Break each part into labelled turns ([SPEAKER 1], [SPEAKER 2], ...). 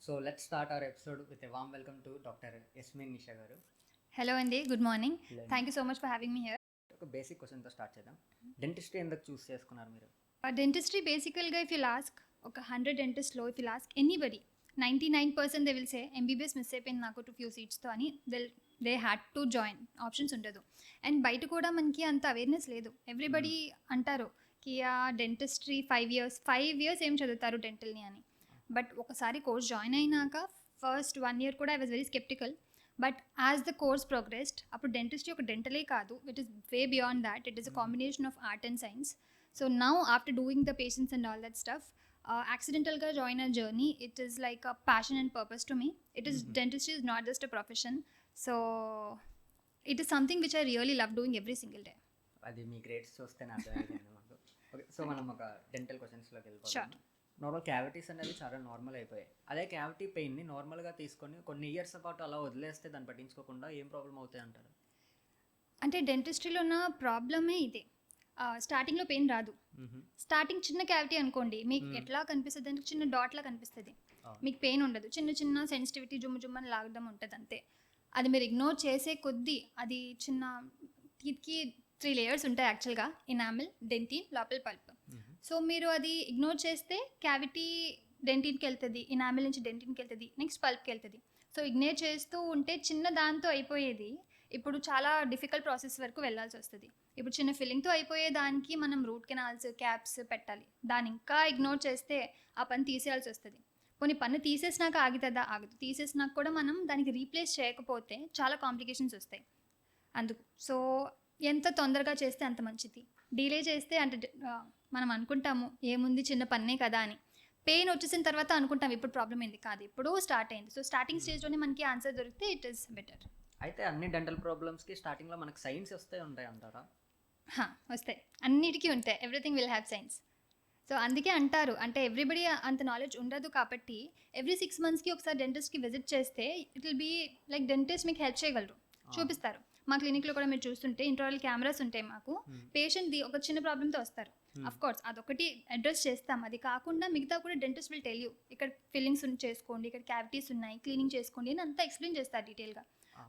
[SPEAKER 1] So let's start our episode with a warm welcome to Dr. Yasmin Nisha garu.
[SPEAKER 2] Hello అండి, good morning.
[SPEAKER 1] Hello.
[SPEAKER 2] Thank you so much for having me here.
[SPEAKER 1] ఒక basic క్వశ్చన్తో start చేద్దాం. Dentistry ఎందుకు choose చేసుకున్నారు మీరు?
[SPEAKER 2] Dentistry బేసికల్గా if you ask ఒక 100 డెంటిస్ట్లో if you ask anybody 99% they will say MBBS miss అయిపోయింది నాకు టు ఫ్యూ సీట్స్తో అని. దే హ్యాడ్ టు జాయిన్, ఆప్షన్స్ ఉండదు. అండ్ బయట కూడా మనకి అంత అవేర్నెస్ లేదు. ఎవ్రీబడి అంటారు కి ఆ డెంటిస్ట్రీ 5 years ఏం చదువుతారు డెంటల్ని అని. బట్ ఒకసారి కోర్స్ జాయిన్ అయినాక ఫస్ట్ 1 year కూడా I was very sceptical. But as the course progressed అప్పుడు డెంటిస్ట్రీ ఒక డెంటలే కాదు, it is way beyond that. It is a combination of art and science. So now after doing the patients and all that stuff, accidentalగా join a journey. It is like a passion and purpose to me. It is dentistry is not just a profession. So it is something which I really love doing every single day.
[SPEAKER 1] అది మీ grades చూస్తే అర్థమైంది మాకు. Okay, so మనం ఒక dental క్వశ్చన్స్లోకి వెళ్ళిపోతాం.
[SPEAKER 2] Sure.
[SPEAKER 1] Normal cavities అనేది చాలా normal అయిపోయాయి. అదే క్యావిటీ పెయిన్ని నార్మల్గా తీసుకొని కొన్ని ఇయర్స్ పాటు అలా వదిలేస్తే దాన్ని పట్టించుకోకుండా ఏం ప్రాబ్లం అవుతాయి అంటారు?
[SPEAKER 2] అంటే డెంటిస్ట్రీలో ఉన్న ప్రాబ్లమే ఇదే. స్టార్టింగ్లో పెయిన్ రాదు. స్టార్టింగ్ చిన్న క్యావిటీ అనుకోండి, మీకు ఎట్లా కనిపిస్తుంది అంటే చిన్న డాట్లా కనిపిస్తుంది. మీకు పెయిన్ ఉండదు, చిన్న చిన్న సెన్సిటివిటీ జుమ్ము లాగడం ఉంటుంది అంతే. అది మీరు ఇగ్నోర్ చేసే కొద్దీ అది చిన్న టీత్కి 3 layers ఉంటాయి యాక్చువల్గా: ఇనామిల్, డెంటిన్, లోపల పల్ప్. సో మీరు అది ఇగ్నోర్ చేస్తే క్యావిటీ డెంటిన్కి వెళ్తుంది, ఇనామిల్ నుంచి డెంటిన్కి వెళ్తుంది, నెక్స్ట్ పల్ప్కి వెళ్తుంది. సో ఇగ్నోర్ చేస్తూ ఉంటే చిన్న దాంతో అయిపోయేది ఇప్పుడు చాలా డిఫికల్ట్ ప్రాసెస్ వరకు వెళ్ళాల్సి వస్తుంది. ఇప్పుడు చిన్న ఫిల్లింగ్తో అయిపోయే దానికి మనం రూట్ కెనాల్స్, క్యాప్స్ పెట్టాలి. దాన్ని ఇంకా ఇగ్నోర్ చేస్తే ఆ పని తీసేయాల్సి వస్తుంది. కొన్ని పన్ను తీసేసినాక ఆగుతుందా? ఆగదు. తీసేసినాక కూడా మనం దానికి రీప్లేస్ చేయకపోతే చాలా కాంప్లికేషన్స్ వస్తాయి. అందుకు సో ఎంత తొందరగా చేస్తే అంత మంచిది. డిలే చేస్తే అంటే మనం అనుకుంటాము ఏముంది చిన్న పన్నే కదా అని. పెయిన్ వచ్చేసిన తర్వాత అనుకుంటాం ఇప్పుడు ప్రాబ్లం ఏంది, కాదు ఇప్పుడు స్టార్ట్ అయింది. సో స్టార్టింగ్ స్టేజ్లోనే మనకి ఆన్సర్ దొరికితే ఇట్ ఈస్ బెటర్.
[SPEAKER 1] అయితే అన్ని డెంటల్ ప్రాబ్లమ్స్కి స్టార్టింగ్లో మనకు సైన్స్ ఉంటాయి అంటారా?
[SPEAKER 2] వస్తాయి, అన్నిటికీ ఉంటాయి. Everything will have science. So అందుకే అంటారు, అంటే ఎవ్రీబడి అంత నాలెడ్జ్ ఉండదు కాబట్టి ఎవ్రీ 6 monthsకి ఒకసారి డెంటిస్ట్కి విజిట్ చేస్తే it will be like dentist మీకు హెల్ప్ చేయగలరు, చూపిస్తారు. మా క్లినిక్లో కూడా మీరు చూస్తుంటే ఇంట్రాల్ కెమెరాస్ ఉంటాయి మాకు. పేషెంట్ది ఒక చిన్న ప్రాబ్లంతో వస్తారు. అఫ్ కోర్స్ అదొకటి అడ్రస్ చేస్తాం. అది కాకుండా మిగతా కూడా డెంటిస్ట్ విల్ టెల్ యూ ఇక్కడ ఫిల్లింగ్స్ చేసుకోండి, ఇక్కడ క్యావిటీస్ ఉన్నాయి, క్లీనింగ్ చేసుకోండి అని అంతా ఎక్స్ప్లెయిన్ చేస్తారు డీటెయిల్గా.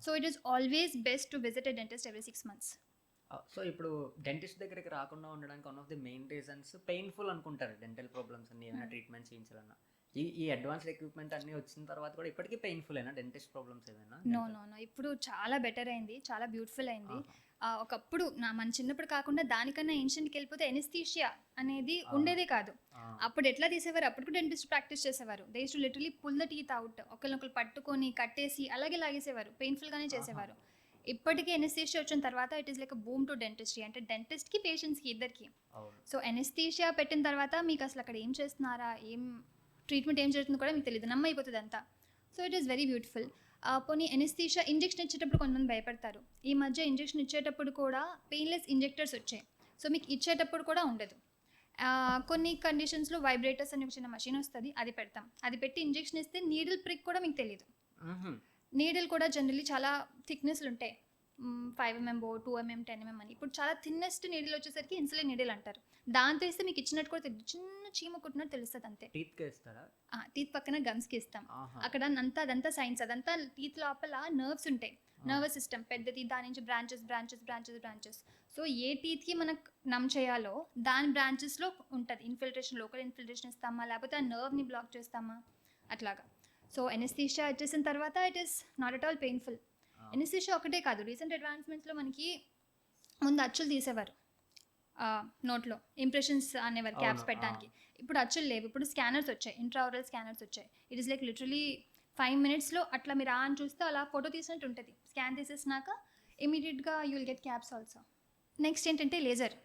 [SPEAKER 2] So it is always best to visit a dentist every 6 months.
[SPEAKER 1] So ఇప్పుడు డెంటిస్ట్ దగ్గరికి రాకుండా ఉండడానికి one of the main reasons painful అనుకుంటారు. డెంటల్ ప్రాబ్లమ్స్ అన్ని ఏమైనా ట్రీట్మెంట్ చేయించాలన్నా ఈ అడ్వాన్స్డ్ ఎక్విప్మెంట్ అన్ని వచ్చిన తర్వాత కూడా ఇప్పటికీ పెయిన్ఫుల్ అయినా డెంటిస్ట్ ప్రాబ్లమ్స్ ఏమైనా?
[SPEAKER 2] నో ఇప్పుడు చాలా బెటర్ అయింది, చాలా బ్యూటిఫుల్ అయింది. ఒకప్పుడు మన చిన్నప్పుడు కాకుండా దానికన్నా ఏన్షియంట్కి వెళ్ళిపోతే ఎనెస్థీషియా అనేది ఉండేదే కాదు. అప్పుడు ఎట్లా తీసేవారు? అప్పుడు కూడా డెంటిస్ట్ ప్రాక్టీస్ చేసేవారు. They used to literally pull the teeth out, ఒకరినొకరు పట్టుకొని కట్టేసి అలాగే లాగేసేవారు, పెయిన్ఫుల్గానే చేసేవారు. ఇప్పటికీ ఎనెస్థీషియా వచ్చిన తర్వాత it is like a boom to dentistry. అంటే డెంటిస్ట్కి పేషెంట్స్కి ఇద్దరికి. సో ఎనెస్థీషియా పెట్టిన తర్వాత మీకు అసలు అక్కడ ఏం చేస్తున్నారా, ఏం ట్రీట్మెంట్ ఏం జరుగుతుందో కూడా మీకు తెలియదు, నమ్మైపోతుంది అంతా. So it is very beautiful. పోనీ ఎనెస్థీషియా ఇంజెక్షన్ ఇచ్చేటప్పుడు కొంతమంది భయపడతారు. ఈ మధ్య ఇంజెక్షన్ ఇచ్చేటప్పుడు కూడా పెయిన్లెస్ ఇంజెక్టర్స్ వచ్చాయి. సో మీకు ఇచ్చేటప్పుడు కూడా ఉండదు. కొన్ని కండిషన్స్లో వైబ్రేటర్స్ అనే చిన్న మషిన్ వస్తుంది, అది పెడతాం. అది పెట్టి ఇంజెక్షన్ ఇస్తే నీడిల్ ప్రిక్ కూడా మీకు తెలియదు. నీడిల్ కూడా జనరల్లీ చాలా థిక్నెస్లు ఉంటాయి, 5 mm, 2 mm, 10 mm అని. ఇప్పుడు చాలా థిన్నెస్ట్ నీడిల్ వచ్చేసరికి ఇన్సులిన్ నీడిల్ అంటారు. దాంతో ఇస్తే మీకు ఇచ్చినట్టు కూడా తెలియదు, చిన్న చీమ కుట్టినట్టు తెలుస్తుంది అంతే. టీత్ పక్కన గమ్స్కి ఇస్తాం. అక్కడ అదంతా సైన్స్. అదంతా టీత్ లోపల నర్వ్స్ ఉంటాయి, నర్వస్ సిస్టమ్ పెద్దది, దాని నుంచి బ్రాంచెస్. సో ఏ టీత్కి మనకు నమ్ చేయాలో దాని బ్రాంచెస్లో ఉంటుంది ఇన్ఫిల్ట్రేషన్. లోకల్ ఇన్ఫిల్ట్రేషన్ ఇస్తామా, లేకపోతే ఆ నర్వ్ని బ్లాక్ చేస్తామా, అట్లాగా. సో ఎనెస్థీషియా వచ్చేసిన తర్వాత it is not at all painful. Anaesthesia ఒకటే కాదు, రీసెంట్ అడ్వాన్స్మెంట్స్లో మనకి ముందు అచ్చులు తీసేవారు నోట్లో, ఇంప్రెషన్స్ అనేవారు క్యాప్స్ పెట్టడానికి. ఇప్పుడు అచ్చులు లేవు, ఇప్పుడు స్కానర్స్ వచ్చాయి, ఇంట్రావరల్ స్కానర్స్ వచ్చాయి. ఇట్ ఈస్ లైక్ లిటరలీ 5 minutesలో అట్లా మీరు అని చూస్తే అలా ఫోటో తీసినట్టు ఉంటుంది. స్కాన్ తీసేసినాక ఇమీడియట్గా you will get caps also. Next ఏంటంటే లేజర్.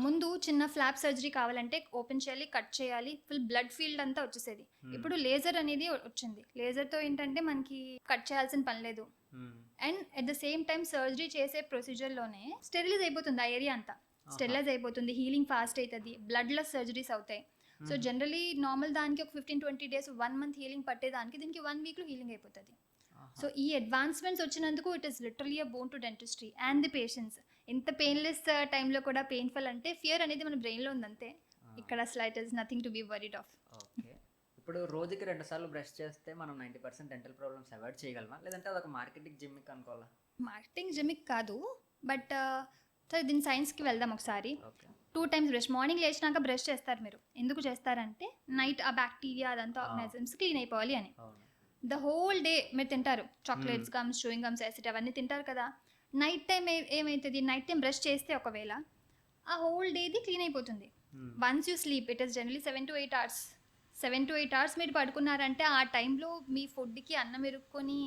[SPEAKER 2] ముందు చిన్న ఫ్లాప్ సర్జరీ కావాలంటే ఓపెన్ చేయాలి, కట్ చేయాలి, ఫుల్ బ్లడ్ ఫీల్డ్ అంతా వచ్చేసేది. ఇప్పుడు లేజర్ అనేది వచ్చింది. లేజర్తో ఏంటంటే మనకి కట్ చేయాల్సిన పని లేదు. And at the same time surgery చేసే ప్రొసీజర్లోనే స్టెరిలైజ్ అయిపోతుంది ఆ ఏరియా అంతా. స్టెరిలైజ్ అయిపోతుంది, హీలింగ్ ఫాస్ట్ అవుతుంది, బ్లడ్లెస్ సర్జరీస్ అవుతాయి. సో జనరలీ నార్మల్ దానికి ఒక 15-20 days, 1 month హీలింగ్ పట్టేదానికి దీనికి 1 weekలో హీలింగ్ అయిపోతుంది. సో ఈ అడ్వాన్స్మెంట్స్ వచ్చినందుకు it is literally a bone to dentistry and the patients. ఇంత పెయిన్లెస్ టైంలో కూడా పెయిన్ఫుల్ అంటే ఫియర్ అనేది మన బ్రెయిన్లో ఉందంతే. ఇక్కడ అసలు it is nothing to be worried of.
[SPEAKER 1] Okay, ఇప్పుడు రోజుకి 2 సార్లు బ్రష్ చేస్తే మనం 90% డెంటల్ ప్రాబ్లమ్స్ అవాయిడ్ చేయగలమా, లేదంటే అదొక మార్కెటింగ్ జిమ్మిక్ అనుకోవాలా?
[SPEAKER 2] మార్కెటింగ్ జిమిక్ కాదు, బట్ సరే దీని సైన్స్కి వెళ్దాం ఒకసారి.
[SPEAKER 1] ఓకే.
[SPEAKER 2] 2 టైమ్స్ బ్రష్, మార్నింగ్ లేచినాక బ్రష్ చేస్తారు మీరు. ఎందుకు చేస్తారంటే నైట్ ఆ బ్యాక్టీరియా అదంతా ఆర్గానిజమ్స్ క్లీన్ అయిపోవాలి అని.
[SPEAKER 1] అవును.
[SPEAKER 2] ద హోల్ డే మీరు తింటారు chocolates, gums, chewing gums, acid అవన్నీ తింటారు కదా. నైట్ టైం ఏమవుతుంది, నైట్ టైం బ్రష్ చేస్తే ఒకవేళ ఆ హోల్ డేది క్లీన్ అయిపోతుంది. Once you sleep, it is generally 7 to 8 hours. 7 to 8 hours మీరు పడుకున్నారంటే ఆ టైంలో మీ ఫుడ్కి అన్నం ఇరుక్కొని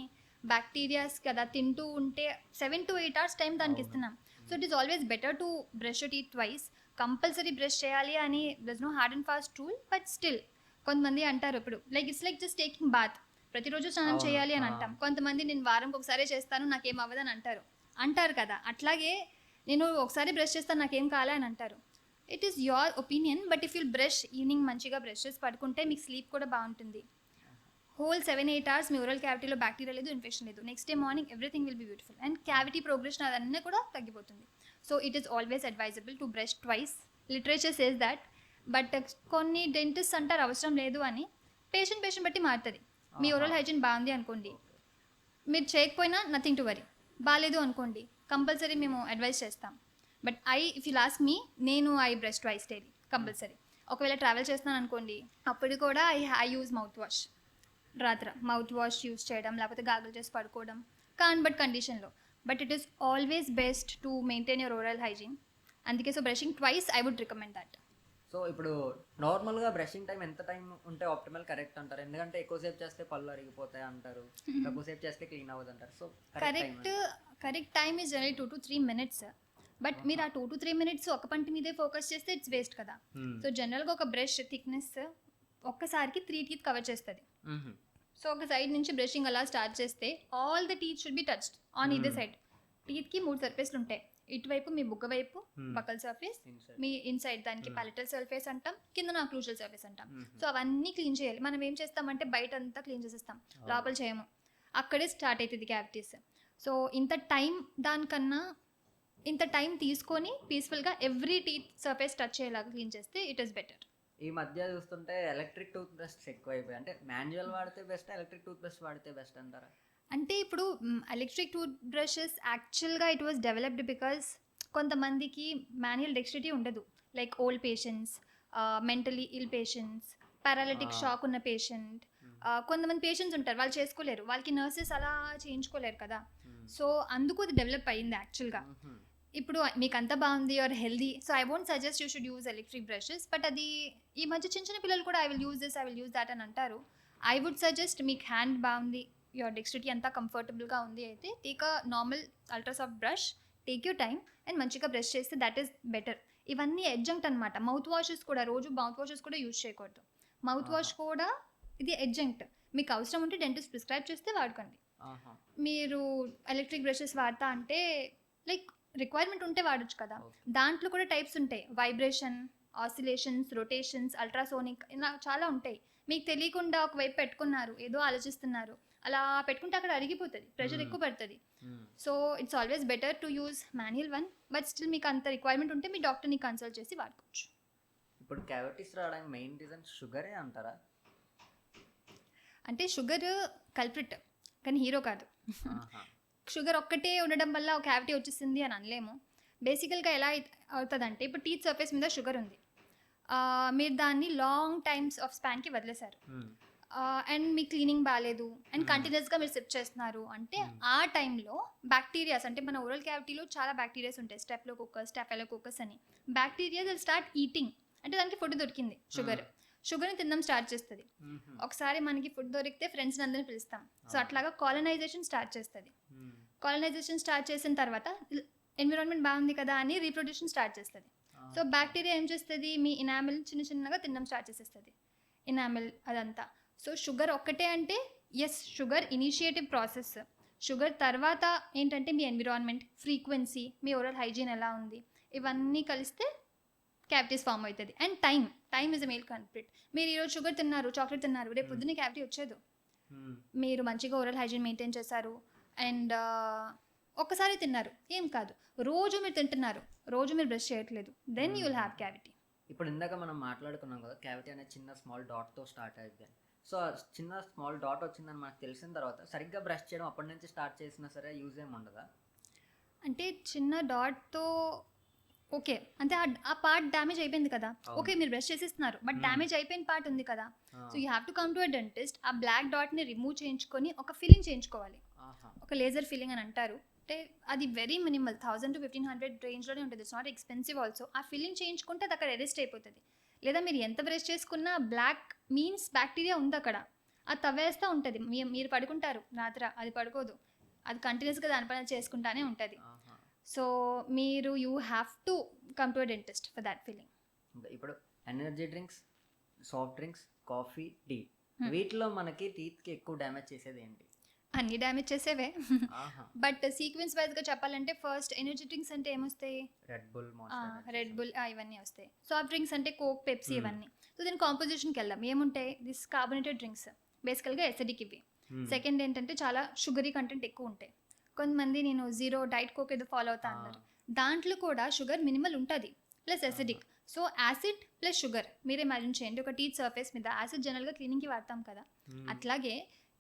[SPEAKER 2] బ్యాక్టీరియాస్ కదా తింటూ ఉంటే 7 to 8 hours టైం దానికి ఇస్తున్నాం. So it is always better to brush your teeth twice. Compulsory brush చేయాలి అని there no hard and fast rule, but still కొంతమంది అంటారు ఇప్పుడు like it's like just taking bath, ప్రతిరోజు స్నానం చేయాలి అని అంటాం. కొంతమంది నేను వారంకి ఒకసారే చేస్తాను నాకేం అవ్వదని అంటారు కదా. అట్లాగే నేను ఒకసారి బ్రష్ చేస్తాను నాకేం కాలే అని అంటారు. It is your opinion, but if you'll brush evening మంచిగా బ్రష్ చేసి పడుకుంటే మీకు స్లీప్ కూడా బాగుంటుంది. హోల్ 7-8 hours మీ ఓరల్ క్యావిటీలో బ్యాక్టీరియా లేదు, ఇన్ఫెక్షన్ లేదు. Next day morning everything will be beautiful and cavity progression అదన్నీ కూడా తగ్గిపోతుంది. So it is always advisable to brush twice. Literature says that, but కొన్ని డెంటిస్ట్ అంటారు అవసరం లేదు అని. పేషెంట్ బట్టి మారుతుంది. మీ ఓరల్ హైజీన్ బాగుంది అనుకోండి, మీరు చేయకపోయినా నథింగ్ టు వరీ. బాగాలేదు అనుకోండి, కంపల్సరీ మేము అడ్వైస్ చేస్తాం. బట్ ఇఫ్ యూ లాస్ట్ me, I brush twice daily compulsory. ఒకవేళ ట్రావెల్ చేస్తున్నాను అనుకోండి, అప్పుడు కూడా ఐ యూజ్ మౌత్ వాష్. రాత్ర మౌత్ వాష్ యూజ్ చేయడం, లేకపోతే గాగులు చేసి పడుకోవడం బట్ కండిషన్లో. But it is always best to maintain your oral hygiene. అందుకే so brushing twice I would recommend that.
[SPEAKER 1] So ఇప్పుడు నార్మల్గా బ్రషింగ్ టైం ఎంత టైం ఉంటే ఆప్టిమల్ కరెక్ట్ అంటారు? ఎందుకంటే ఎక్కువసేపు చేస్తే పళ్ళు అరిగిపోతాయి అంటారు, తక్కువసేపు చేస్తే క్లీన్ అవ్వదు అంటారు. So
[SPEAKER 2] correct time is generally 2 to 3 minutes. But మీరు ఆ 2 to 3 minutes ఒక పంటి మీదే ఫోకస్ చేస్తే ఇట్స్ వేస్ట్ కదా. సో జనరల్గా ఒక బ్రష్ థిక్నెస్ ఒక్కసారికి 3 teeth కవర్ చేస్తుంది. సో ఒక సైడ్ నుంచి బ్రషింగ్ అలా స్టార్ట్ చేస్తే all the teeth should be touched on either side. టీత్కి 3 సర్ఫేస్లు ఉంటాయి. ఇటువైపు మీ బుగ్గ వైపు బకల్ సర్ఫేస్, మీ ఇన్సైడ్ దానికి పాలటల్ సర్ఫేస్ అంటాం, కింద నా క్రూషల్ సర్ఫేస్ అంటాం. సో అవన్నీ క్లీన్ చేయాలి. మనం ఏం చేస్తామంటే బయట అంతా క్లీన్ చేసేస్తాం, లోపల చేయము. అక్కడే స్టార్ట్ అవుతుంది క్యావిటీస్. సో ఇంత టైం తీసుకొని పీస్ఫుల్గా ఎవ్రీ టీత్ సర్ఫేస్ టచ్ అయ్యేలాగా క్లీన్ చేస్తే ఇట్ ఈస్ బెటర్.
[SPEAKER 1] ఈ మధ్య చూస్తుంటే ఎలక్ట్రిక్ టూత్ బ్రష్ ఎక్కువ అయిపోయి, అంటే మాన్యువల్ వాడితే బెస్ట్, ఎలక్ట్రిక్ టూత్ బ్రష్ వాడితే బెస్ట్ అంటారా?
[SPEAKER 2] అంటే ఇప్పుడు ఎలక్ట్రిక్ టూత్ బ్రషెస్ యాక్చువల్గా ఇట్ వాస్ డెవలప్డ్ బికాస్ కొంతమందికి మాన్యువల్ డెక్స్ట్రిటీ ఉండదు. లైక్ ఓల్డ్ పేషెంట్స్, మెంటలీ ఇల్ పేషెంట్స్, పారాలిటిక్ షాక్ ఉన్న పేషెంట్, కొంతమంది పేషెంట్స్ ఉంటారు వాళ్ళు చేసుకోలేరు, వాళ్ళకి నర్సెస్ అలా చేయించుకోలేరు కదా. సో అందుకు అది డెవలప్ అయ్యింది యాక్చువల్గా. ఇప్పుడు మీకు అంతా బాగుంది, you're healthy, so I won't suggest you should use electric brushes. But అది ఈ మధ్య చిన్న పిల్లలు కూడా I will use this, I will use that అని అంటారు. ఐ వుడ్ సజెస్ట్ మీకు హ్యాండ్ బాగుంది, యువర్ డెక్స్ట్రిటీ అంతా కంఫర్టబుల్గా ఉంది అయితే take a normal ultrasoft brush, take your time and మంచిగా బ్రష్ చేస్తే దట్ ఈస్ బెటర్. ఇవన్నీ ఎడ్జంక్ట్ అనమాట. మౌత్ వాషెస్ కూడా రోజు మౌత్ వాషెస్ కూడా యూజ్ చేయకూడదు. మౌత్ వాష్ కూడా ఇది ఎడ్జంక్ట్. మీకు అవసరం ఉంటే డెంటిస్ట్ ప్రిస్క్రైబ్ చేస్తే వాడుకోండి. మీరు ఎలక్ట్రిక్ బ్రషెస్ వాడతా అంటే లైక్ రిక్వైర్మెంట్ ఉంటే వాడచ్చు కదా. దాంట్లో కూడా టైప్స్ ఉంటాయి, వైబ్రేషన్, ఆసిలేషన్స్, రొటేషన్స్, అల్ట్రాసోనిక్, ఇలా చాలా ఉంటాయి. మీకు తెలియకుండా ఒకవైపు పెట్టుకున్నారు, ఏదో ఆలోచిస్తున్నారు, అలా పెట్టుకుంటే అక్కడ అరిగిపోతుంది, ప్రెషర్ ఎక్కువ పడుతుంది. So it's always better to use manual one. But still మీకు అంత రిక్వైర్మెంట్ ఉంటే మీ డాక్టర్ని కన్సల్ట్ చేసి వాడుకోవచ్చు.
[SPEAKER 1] ఇప్పుడు క్యావిటీస్ రావడానికి మెయిన్ రీజన్ షుగరే అంటారా?
[SPEAKER 2] అంటే షుగర్ కల్ప్రిట్, కానీ హీరో కాదు. షుగర్ ఒక్కటే ఉండడం వల్ల ఒక క్యావిటీ వచ్చేసింది అని అనలేము. బేసికల్గా ఎలా అవుతుందంటే ఇప్పుడు టీత్ సర్ఫేస్ మీద షుగర్ ఉంది, మీరు దాన్ని లాంగ్ టైమ్స్ ఆఫ్ స్పాన్కి వదిలేశారు అండ్ మీ క్లీనింగ్ బాగాలేదు అండ్ కంటిన్యూస్గా మీరు సిప్ చేస్తున్నారు అంటే ఆ టైంలో బ్యాక్టీరియాస్, అంటే మన ఓరల్ క్యావిటీలో చాలా బ్యాక్టీరియాస్ ఉంటాయి, స్టెఫ్లోకోకస్, స్టాఫైలోకోకస్ అని. బ్యాక్టీరియా విల్ స్టార్ట్ ఈటింగ్, అంటే దానికి ఫుడ్ దొరికింది, షుగర్ని తినడం స్టార్ట్ చేస్తుంది. ఒకసారి మనకి ఫుడ్ దొరికితే ఫ్రెండ్స్ని అందరిని పిలుస్తాం. సో అట్లాగా కాలనైజేషన్ స్టార్ట్ చేస్తుంది. కాలనైజేషన్ స్టార్ట్ చేసిన తర్వాత ఎన్విరాన్మెంట్ బాగుంది కదా అని రీప్రొడ్యూషన్ స్టార్ట్ చేస్తుంది. సో బ్యాక్టీరియా ఏం చేస్తుంది, మీ ఇనామిల్ చిన్నగా తినడం స్టార్ట్ చేసేస్తుంది, ఇనామిల్ అదంతా. సో షుగర్ ఒక్కటే అంటే yes, sugar initiative process. Sugar తర్వాత ఏంటంటే మీ ఎన్విరాన్మెంట్, ఫ్రీక్వెన్సీ, మీ ఓరల్ హైజీన్ ఎలా ఉంది, ఇవన్నీ కలిస్తే క్యావిటీస్ ఫామ్ అవుతుంది. And time is a main culprit. మీరు ఈరోజు షుగర్ తిన్నారు, చాక్లెట్ తిన్నారు, రేపు పొద్దున్నే క్యావిటీ వచ్చేది. మీరు మంచిగా ఓరల్ హైజీన్ మెయింటైన్ చేశారు అండ్ ఒక్కసారి తిన్నారు ఏం కాదు, రోజు మీరు తింటున్నారు, రోజు మీరు బ్రష్ చేయట్లేదు, then you will have cavity.
[SPEAKER 1] ఇప్పుడు ఇందాక మనం మాట్లాడుకున్నాం కదా, క్యావిటీ అనేది చిన్న స్మాల్ డాట్తో స్టార్ట్ అవుతుంది. సో చిన్న స్మాల్ డాట్ వచ్చిందని మనకు తెలిసిన తర్వాత సరిగ్గా బ్రష్ చేయడం అప్పటి నుంచి స్టార్ట్ చేసినా సరే యూజ్ ఏమి ఉండదా?
[SPEAKER 2] అంటే చిన్న డాట్తో ఓకే, అంటే ఆ పార్ట్ డ్యామేజ్ అయిపోయింది కదా.
[SPEAKER 1] అవును.
[SPEAKER 2] ఓకే, మీరు బ్రష్ చేసేస్తున్నారు, బట్ డ్యామేజ్ అయిపోయిన పార్ట్ ఉంది కదా.
[SPEAKER 1] ఆ,
[SPEAKER 2] so you have to come to a dentist, ఆ బ్లాక్ డాట్ని రిమూవ్ చేయించుకొని ఒక ఫిల్లింగ్ చేయించుకోవాలి.
[SPEAKER 1] ఆహా.
[SPEAKER 2] ఒక లేజర్ ఫిల్లింగ్ అని అంటారు. అంటే అది వెరీ మినిమల్, 1000 to 1500 రేంజ్లోనే ఉంటుంది. It's not expensive also. ఆ ఫిల్లింగ్ చేయించుకుంటే అది అక్కడ అరెస్ట్ అయిపోతుంది. లేదా మీరు ఎంత బ్రష్ చేసుకున్నా బ్లాక్ మీన్స్ బ్యాక్టీరియా ఉంది అక్కడ, అది తవ్వేస్తూ ఉంటుంది. మీరు పడుకుంటారు రాత్ర, అది పడుకోదు, అది కంటిన్యూస్గా దాని పని చేసుకుంటానే ఉంటుంది.
[SPEAKER 1] ఆహా.
[SPEAKER 2] సో మీరు you have to come to a dentist for that feeling.
[SPEAKER 1] ఇంకా ఇప్పుడు energy drinks, soft drinks, coffee, tea,
[SPEAKER 2] Hmm.
[SPEAKER 1] వీటిలో మనకి టీత్కి ఎక్కువ డ్యామేజ్ చేసేది ఏంటి?
[SPEAKER 2] అన్ని డ్యామేజ్ చేసేవే.
[SPEAKER 1] ఆహా.
[SPEAKER 2] బట్ సీక్వెన్స్ వైజ్గా చెప్పాలంటే ఫస్ట్ ఎనర్జీ డ్రింక్స్ అంటే ఏమొస్తాయి?
[SPEAKER 1] రెడ్ బుల్,
[SPEAKER 2] రెడ్ బుల్ ఇవన్నీ వస్తాయి. సాఫ్ట్ డ్రింక్స్ అంటే కోక్, పెప్సీ
[SPEAKER 1] Hmm.
[SPEAKER 2] ఇవన్నీ. సో దీని కాంపోజిషన్కి వెళ్దాం. ఏముంటాయి? దిస్ కార్బోనేటెడ్ డ్రింక్స్ బేసికల్గా ఎసిడిక్ ఇవి. సెకండ్ ఏంటంటే చాలా షుగరీ కంటెంట్ ఎక్కువ ఉంటాయి. కొంతమంది నేను జీరో డైట్ కోక్ ఏదో ఫాలో అవుతా అన్నారు, దాంట్లో కూడా షుగర్ మినిమల్ ఉంటుంది plus acidic. So acid plus sugar మీరే ఇమాజిన్ చేయండి. ఒక టీత్ సర్ఫేస్ మీద యాసిడ్ జనరల్గా క్లీనింగ్కి వాడతాం కదా, అట్లాగే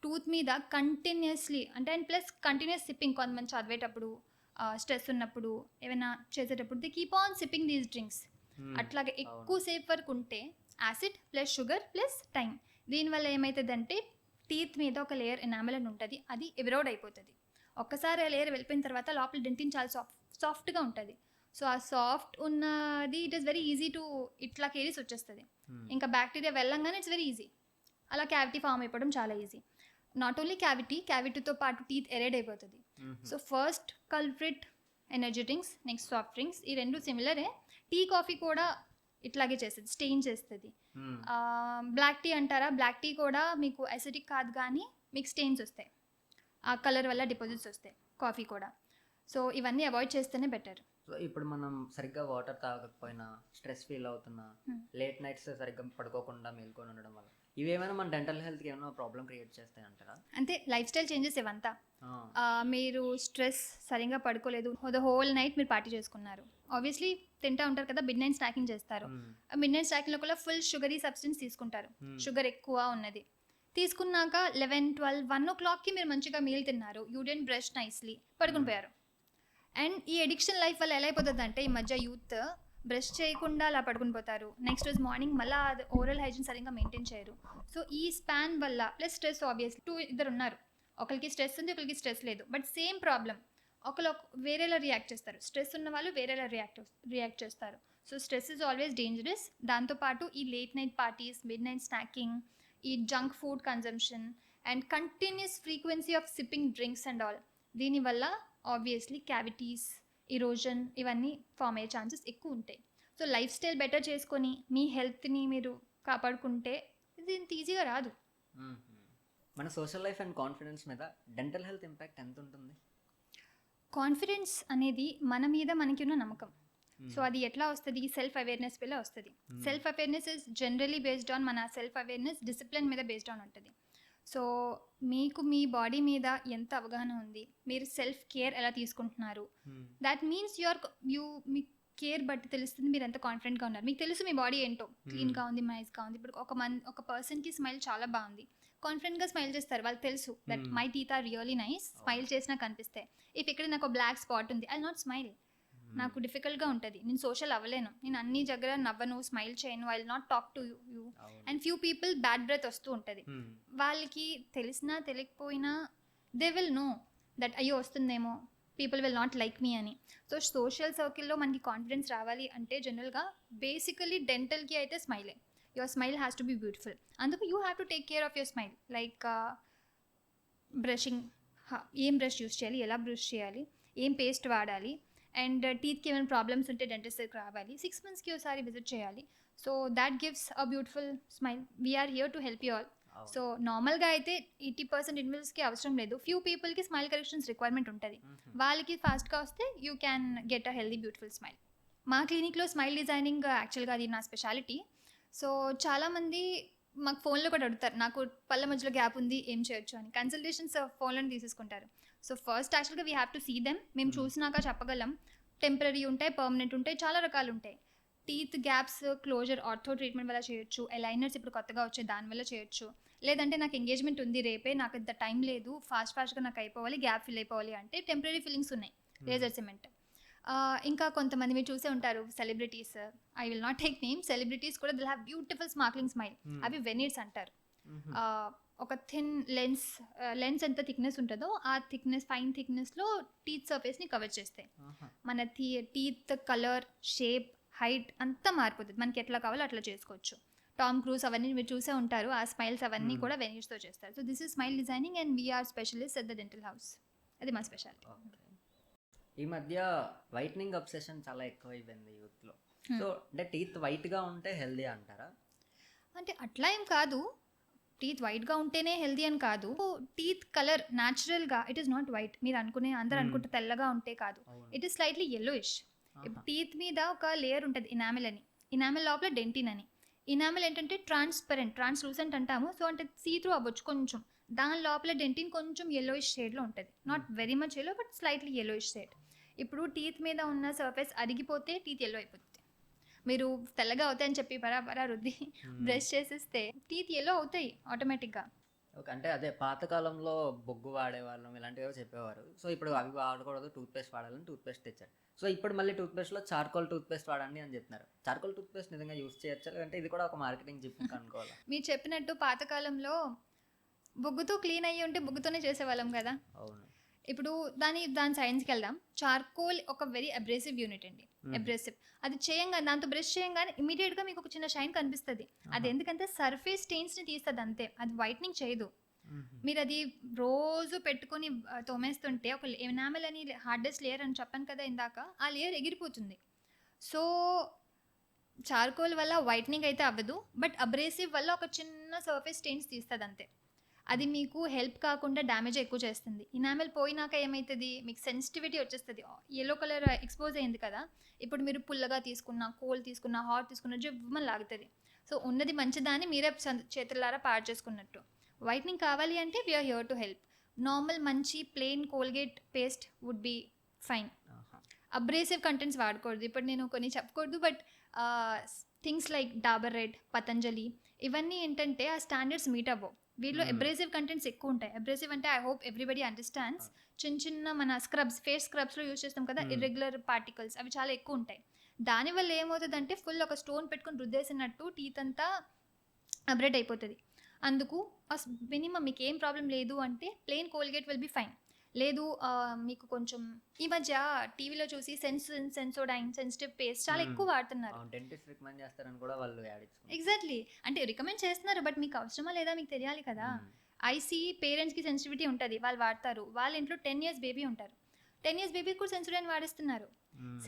[SPEAKER 2] టూత్ మీద కంటిన్యూస్లీ అంటే అండ్ ప్లస్ కంటిన్యూస్ సిప్పింగ్. కొంతమంది చదివేటప్పుడు, స్ట్రెస్ ఉన్నప్పుడు, ఏమైనా చేసేటప్పుడు they keep on sipping these drinks. అట్లాగే ఎక్కువసేపు వరకు ఉంటే acid plus sugar plus time, దీనివల్ల ఏమవుతుందంటే టీత్ మీద ఒక లేయర్ ఎనామెల్ అని ఉంటుంది, అది ఎవిరోడ్ అయిపోతుంది. ఒక్కసారి ఆ లేయర్ వెళ్ళిపోయిన తర్వాత లోపల డెంటిన్ చాలా సాఫ్ట్గా ఉంటుంది. సో ఆ సాఫ్ట్ ఉన్నది it is very easy to ఇట్లా కేరీస్ వచ్చేస్తుంది. ఇంకా బ్యాక్టీరియా వెళ్ళంగానే ఇట్స్ వెరీ ఈజీ, అలా క్యావిటీ ఫామ్ అయిపోవడం చాలా ఈజీ. నాట్ ఓన్లీ క్యావిటీతో పాటు టీత్ ఎరేడ్ అయిపోతుంది. So first culprit energy drinks, next soft drinks, ఈ రెండు సిమిలరే. టీ, కాఫీ కూడా ఇట్లాగే చేస్తుంది, స్టెయిన్ చేస్తుంది. బ్లాక్ టీ అంటారా? బ్లాక్ టీ కూడా మీకు అసిడిక్ కాదు కానీ మీకు స్టెయిన్స్ వస్తాయి, ఆ కలర్ వల్ల డిపాజిట్స్ వస్తాయి. కాఫీ కూడా. సో ఇవన్నీ అవాయిడ్ చేస్తేనే బెటర్.
[SPEAKER 1] సో ఇప్పుడు మనం సరిగ్గా వాటర్ తాగకపోయినా, స్ట్రెస్ ఫీల్ అవుతున్నా, లేట్ నైట్స్ సరిగ్గా పడుకోకుండా మేల్కొని ఉండడం వల్ల ఇవేమైనా మన డెంటల్ హెల్త్కి ఏమైనా ప్రాబ్లం క్రియేట్ చేస్తాయి అంటారా?
[SPEAKER 2] అంటే లైఫ్ స్టైల్ చేంజెస్ ఇవంతా. మీరు స్ట్రెస్ సరిగ్గా పడుకోలేదు, ద హోల్ నైట్ మీరు పార్టీ చేసుకున్నారు, ఆబ్వియస్లీ తింటా ఉంటారు కదా, మిడ్ నైట్ స్నాకింగ్ చేస్తారు. మిడ్ నైట్ స్నాకింగ్లో కూడా ఫుల్ షుగరీ సబ్స్టెన్స్ తీసుకుంటారు, షుగర్ ఎక్కువ ఉన్నది. తీసుకున్నాక 11, 12, 1 o'clockకి మీరు మంచిగా మీల్ తిన్నారు, యూ డెంట్ బ్రష్ నైస్లీ, పడుకుని పోయారు. అండ్ ఈ ఎడిక్షన్ లైఫ్ వల్ల ఎలా అయిపోతుంది అంటే ఈ మధ్య యూత్ బ్రష్ చేయకుండా అలా పడుకుని పోతారు, నెక్స్ట్ రోజు మార్నింగ్ మళ్ళీ ఓరల్ హైజీన్ సరిగ్గా మెయింటైన్ చేయరు. సో ఈ స్పాన్ వల్ల ప్లస్ స్ట్రెస్, ఆబ్వియస్లీ ఇద్దరు ఉన్నారు, ఒకరికి స్ట్రెస్ ఉంది, ఒకరికి స్ట్రెస్ లేదు, బట్ సేమ్ ప్రాబ్లం, ఒకరు వేరేలా రియాక్ట్ చేస్తారు. స్ట్రెస్ ఉన్న వాళ్ళు వేరేలా రియాక్ట్ చేస్తారు. So stress is always dangerous. దాంతోపాటు ఈ late night parties, midnight snacking, ఈ junk food consumption and continuous frequency of sipping drinks and all, దీనివల్ల ఆబ్వియస్లీ క్యావిటీస్, ఇరోజన్ ఇవన్నీ ఫామ్ అయ్యే ఛాన్సెస్ ఎక్కువ ఉంటాయి. సో లైఫ్ స్టైల్ బెటర్ చేసుకొని మీ హెల్త్ని మీరు కాపాడుకుంటే ఇది ఇంత ఈజీగా రాదు.
[SPEAKER 1] మన సోషల్ లైఫ్ అండ్ కాన్ఫిడెన్స్ మీద డెంటల్ హెల్త్ ఇంపాక్ట్ ఎంత ఉంటుంది?
[SPEAKER 2] కాన్ఫిడెన్స్ అనేది మన మీద మనకి ఉన్న నమ్మకం. సో అది ఎట్లా వస్తుంది? సెల్ఫ్ అవేర్నెస్ వల్ల వస్తుంది. Self awareness is generally based on, మన సెల్ఫ్ అవేర్నెస్ డిసిప్లిన్ మీద బేస్డ్ ఆన్ ఉంటుంది. సో మీకు మీ బాడీ మీద ఎంత అవగాహన ఉంది, మీరు సెల్ఫ్ కేర్ ఎలా తీసుకుంటున్నారు, దాట్ మీన్స్ మీ కేర్ బట్టి తెలుస్తుంది మీరు ఎంత కాన్ఫిడెంట్గా ఉన్నారు. మీకు తెలుసు మీ బాడీ ఏంటో, క్లీన్గా ఉంది, నైస్గా ఉంది. ఇప్పుడు ఒక పర్సన్కి స్మైల్ చాలా బాగుంది, కాన్ఫిడెంట్గా స్మైల్ చేస్తారు, వాళ్ళకి తెలుసు that my teeth are really nice, smile చేసినా కనిపిస్తాయి. ఇఫ్ ఇక్కడ నాకు బ్లాక్ స్పాట్ ఉంది, ఐ నాట్ స్మైల్, నాకు డిఫికల్ట్గా ఉంటుంది, నేను సోషల్ అవ్వలేను, నేను అన్ని దగ్గర నవ్వను, స్మైల్ చేయను, I will not talk to you. And few people bad breath వస్తూ ఉంటుంది, వాళ్ళకి తెలిసినా తెలియకపోయినా దే విల్ నో దట్ అయ్యో వస్తుందేమో, పీపుల్ విల్ నాట్ లైక్ మీ అని. సో సోషల్ సర్కిల్లో మనకి కాన్ఫిడెన్స్ రావాలి అంటే జనరల్గా బేసికలీ డెంటల్కి అయితే స్మైలే, your smile has to be beautiful. అందుకు you have to take care of your smile. Like brushing, ఏం బ్రష్ యూస్ చేయాలి, ఎలా బ్రష్ చేయాలి, ఏం పేస్ట్ వాడాలి, అండ్ టీత్కి ఏమైనా ప్రాబ్లమ్స్ ఉంటే డెంటిస్ట్ దగ్గరికి రావాలి, 6 monthsకి ఒకసారి విజిట్ చేయాలి. So that gives a beautiful smile. We are here to help you all. So నార్మల్గా అయితే 80% ఇండివిజువల్స్కి అవసరం లేదు, ఫ్యూ పీపుల్కి స్మైల్ కరెక్షన్స్ రిక్వైర్మెంట్ ఉంటుంది, వాళ్ళకి ఫాస్ట్గా వస్తే you can get a healthy beautiful smile. మా క్లినిక్లో స్మైల్ డిజైనింగ్ యాక్చువల్గా అది నా స్పెషాలిటీ. సో చాలామంది మాకు ఫోన్లో కూడా అడుగుతారు, నాకు పళ్ళ మధ్యలో గ్యాప్ ఉంది, ఏం చేయొచ్చు అని. కన్సల్టేషన్స్ ఫోన్లోనే తీసేసుకుంటారు. సో ఫస్ట్ యాక్చువల్గా we have to see them, మేము చూసినాక చెప్పగలం. టెంపరీ ఉంటాయి, పర్మనెంట్ ఉంటాయి, చాలా రకాలు ఉంటాయి. Teeth gaps closure ortho treatment వల్ల చేయొచ్చు, అలైనర్స్ ఇప్పుడు కొత్తగా వచ్చే దానివల్ల చేయొచ్చు, లేదంటే నాకు ఎంగేజ్మెంట్ ఉంది రేపే, నాకు ఇంత టైం లేదు, ఫాస్ట్గా నాకు అయిపోవాలి, గ్యాప్ ఫిల్ అయిపోవాలి అంటే టెంపరీ ఫిల్లింగ్స్ ఉన్నాయి లేజర్ సిమెంట్. ఇంకా కొంతమంది మీరు చూసే ఉంటారు celebrities, I will not take name, celebrities కూడా దిల్ హ్యావ్ బ్యూటిఫుల్ స్మార్క్లింగ్ స్మైల్. అవి వెనీర్స్ అంటారు. ఒక థిన్ లెన్స్ ఎంత థిక్నెస్ ఉంటుందో ఆ ఫైన్ థిక్నెస్లో టీత్ సర్ఫేస్ని కవర్ చేస్తాయి. మన టీత్ కలర్, షేప్, హైట్ అంతా మారిపోతుంది. మనకి ఎట్లా కావాలో అట్లా చేసుకోవచ్చు. టామ్ క్రూజ్ అవన్నీ మీరు చూసే ఉంటారు, ఆ స్మైల్స్ అవన్నీ కూడా వెనీర్స్తో చేస్తారు. So this is smile designing and we are specialist at the dental house. అది మా స్పెషాలిటీ.
[SPEAKER 1] ఈ మధ్య వైట్నింగ్ అబ్సెషన్ చాలా ఎక్కువ అయిపోయింది యూత్లో. సో అంటే టీత్ వైట్గా ఉంటే హెల్దీ అంటారా?
[SPEAKER 2] అంటే అట్లా ఏం కాదు, టీత్ వైట్గా ఉంటేనే హెల్దీ అని కాదు. టీత్ కలర్ న్యాచురల్గా ఇట్ ఈస్ నాట్ వైట్. మీరు అందరూ అనుకుంటే తెల్లగా ఉంటే కాదు, it is slightly yellowish. Teeth మీద ఒక లేయర్ ఉంటుంది ఇనామిల్ అని, ఇనామిల్ లోపల డెంటిన్ అని. ఇనామిల్ ఏంటంటే ట్రాన్స్లూసెంట్ అంటాము. సో అంటే సీ త్రూ అవ్వచ్చు కొంచెం. దాని లోపల డెంటిన్ కొంచెం yellowish షేడ్లో ఉంటుంది, not very much yellow but slightly yellowish shade. ఇప్పుడు టీత్ మీద ఉన్న సర్ఫేస్ అరిగిపోతే టీత్ yellow అయిపోతుంది. మీరు తెల్లగా అవుతాయని చెప్పి బరాబరా రుద్ది బ్రష్ చేసేస్తే టీత్ yellow అవుతాయి ఆటోమేటిక్గా.
[SPEAKER 1] ఓకే, అంటే అదే పాతకాలంలో బొగ్గు వాడేవాళ్ళం ఇలాంటివి చెప్పేవారు. సో ఇప్పుడు అవి వాడకూడదు, టూత్పేస్ట్ వాడాలని టూత్పేస్ట్ తెచ్చారు. సో ఇప్పుడు మళ్ళీ టూత్పేస్ట్లో చార్కోల్ టూత్పేస్ట్ వాడండి అని చెప్తున్నారు. చార్కోల్ టూత్పేస్ట్ నిజంగా యూస్ చేయొచ్చా, లేదంటే ఇది కూడా ఒక మార్కెటింగ్ జిప్ అనుకోవాలా?
[SPEAKER 2] మీరు చెప్పినట్టు పాతకాలంలో బొగ్గుతో క్లీన్ అయ్యి ఉంటే బొగ్గుతోనే చేసేవాళ్ళం కదా.
[SPEAKER 1] అవును.
[SPEAKER 2] ఇప్పుడు దాని సైన్స్కి వెళ్దాం. చార్కోల్ ఒక వెరీ అబ్రేసివ్ యూనిట్ అండి, అబ్రేసివ్. అది చేయంగా దాంతో బ్రష్ చేయంగానే ఇమీడియట్గా మీకు ఒక చిన్న షైన్ కనిపిస్తుంది. అది ఎందుకంటే సర్ఫేస్ స్టెయిన్స్ని తీస్తుంది అంతే, అది వైట్నింగ్ చేయదు. మీరు అది రోజు పెట్టుకొని తోమేస్తుంటే ఒక ఎనామెల్ అని హార్డెస్ట్ లేయర్ అని చెప్పాను కదా ఇందాక, ఆ లేయర్ ఎగిరిపోతుంది. సో చార్కోల్ వల్ల వైట్నింగ్ అయితే అవ్వదు, బట్ అబ్రేసివ్ వల్ల ఒక చిన్న సర్ఫేస్ స్టెయిన్స్ తీస్తుంది అంతే. అది మీకు హెల్ప్ కాకుండా డ్యామేజ్ ఎక్కువ చేస్తుంది. ఇనామెల్ పోయినాక ఏమవుతుంది, మీకు సెన్సిటివిటీ వచ్చేస్తుంది. yellow కలర్ ఎక్స్పోజ్ అయింది కదా, ఇప్పుడు మీరు పుల్లగా తీసుకున్నా, కోల్ తీసుకున్నా, హాట్ తీసుకున్నా జివ్వమని లాగుతుంది. సో ఉన్నది మంచిదాన్ని మీరే చేతులారా పాడు చేసుకున్నట్టు. వైట్నింగ్ కావాలి అంటే we're here to help. Normal మంచి plain Colgate paste would be fine. Abrasive contents వాడకూడదు. ఇప్పుడు నేను కొన్ని చెప్పకూడదు, but things like Dabur red, Patanjali ఇవన్నీ ఏంటంటే ఆ స్టాండర్డ్స్ మీట్ అవ్వవు. వీటిలో అబ్రేసివ్ కంటెంట్స్ ఎక్కువ ఉంటాయి. అబ్రేసివ్ అంటే ఐ హోప్ ఎవ్రీబడి అండర్స్టాండ్స్. చిన్న మన స్క్రబ్స్, ఫేస్ స్క్రబ్స్లో యూజ్ చేస్తాం కదా, ఇర్రెగ్యులర్ పార్టికల్స్ అవి చాలా ఎక్కువ ఉంటాయి. దానివల్ల ఏమవుతుందంటే ఫుల్ ఒక స్టోన్ పెట్టుకొని రుద్దేసినట్టు టీత్ అంతా అబ్రేడ్ అయిపోతుంది. అందుకు మినిమం మీకు ఏం ప్రాబ్లం లేదు అంటే plain Colgate will be fine. లేదు మీకు కొంచెం ఈ మధ్య టీవీలో చూసి సెన్సోడైన్, సెన్సిటివ్ పేస్ట్ చాలా ఎక్కువ వాడుతున్నారు.
[SPEAKER 1] డెంటిస్ట్ రికమెండ్ చేస్తారని కూడా వాళ్ళు యాడ్ ఇచ్చుకుంటారు.
[SPEAKER 2] ఎగ్జాక్ట్లీ, అంటే రికమెండ్ చేస్తున్నారు, బట్ మీకు అవసరమా లేదా మీకు తెలియాలి కదా. ఐసీ పేరెంట్స్కి సెన్సిటివిటీ ఉంటుంది, వాళ్ళు వాడతారు. వాళ్ళ ఇంట్లో 10 years బేబీ ఉంటారు, 10 years బేబీ కూడా సెన్సోడైన్ వాడిస్తున్నారు.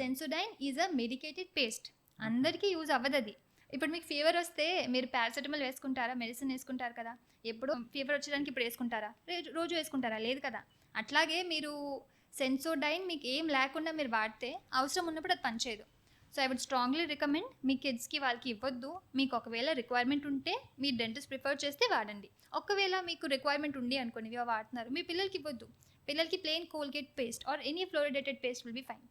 [SPEAKER 2] Sensodyne is a medicated paste, అందరికీ యూజ్ అవ్వదు అది. ఇప్పుడు మీకు ఫీవర్ వస్తే మీరు పారాసెటమాల్ వేసుకుంటారా, మెడిసిన్ వేసుకుంటారు కదా. ఎప్పుడు ఫీవర్ వచ్చేదానికి ఇప్పుడు వేసుకుంటారా, రోజు వేసుకుంటారా, లేదు కదా. అట్లాగే మీరు సెన్సోడైన్ మీకు ఏం లేకుండా మీరు వాడితే అవసరం ఉన్నప్పుడు అది పనిచేయదు. So I would strongly recommend మీ కిడ్స్కి వాళ్ళకి ఇవ్వద్దు. మీకు ఒకవేళ రిక్వైర్మెంట్ ఉంటే మీ డెంటిస్ట్ ప్రిఫర్ చేస్తే వాడండి. ఒకవేళ మీకు రిక్వైర్మెంట్ ఉంది అనుకోండి, ఇవి వాడుతున్నారు, మీ పిల్లలకి ఇవ్వద్దు. పిల్లలకి plain Colgate paste or any fluoridated paste will be fine.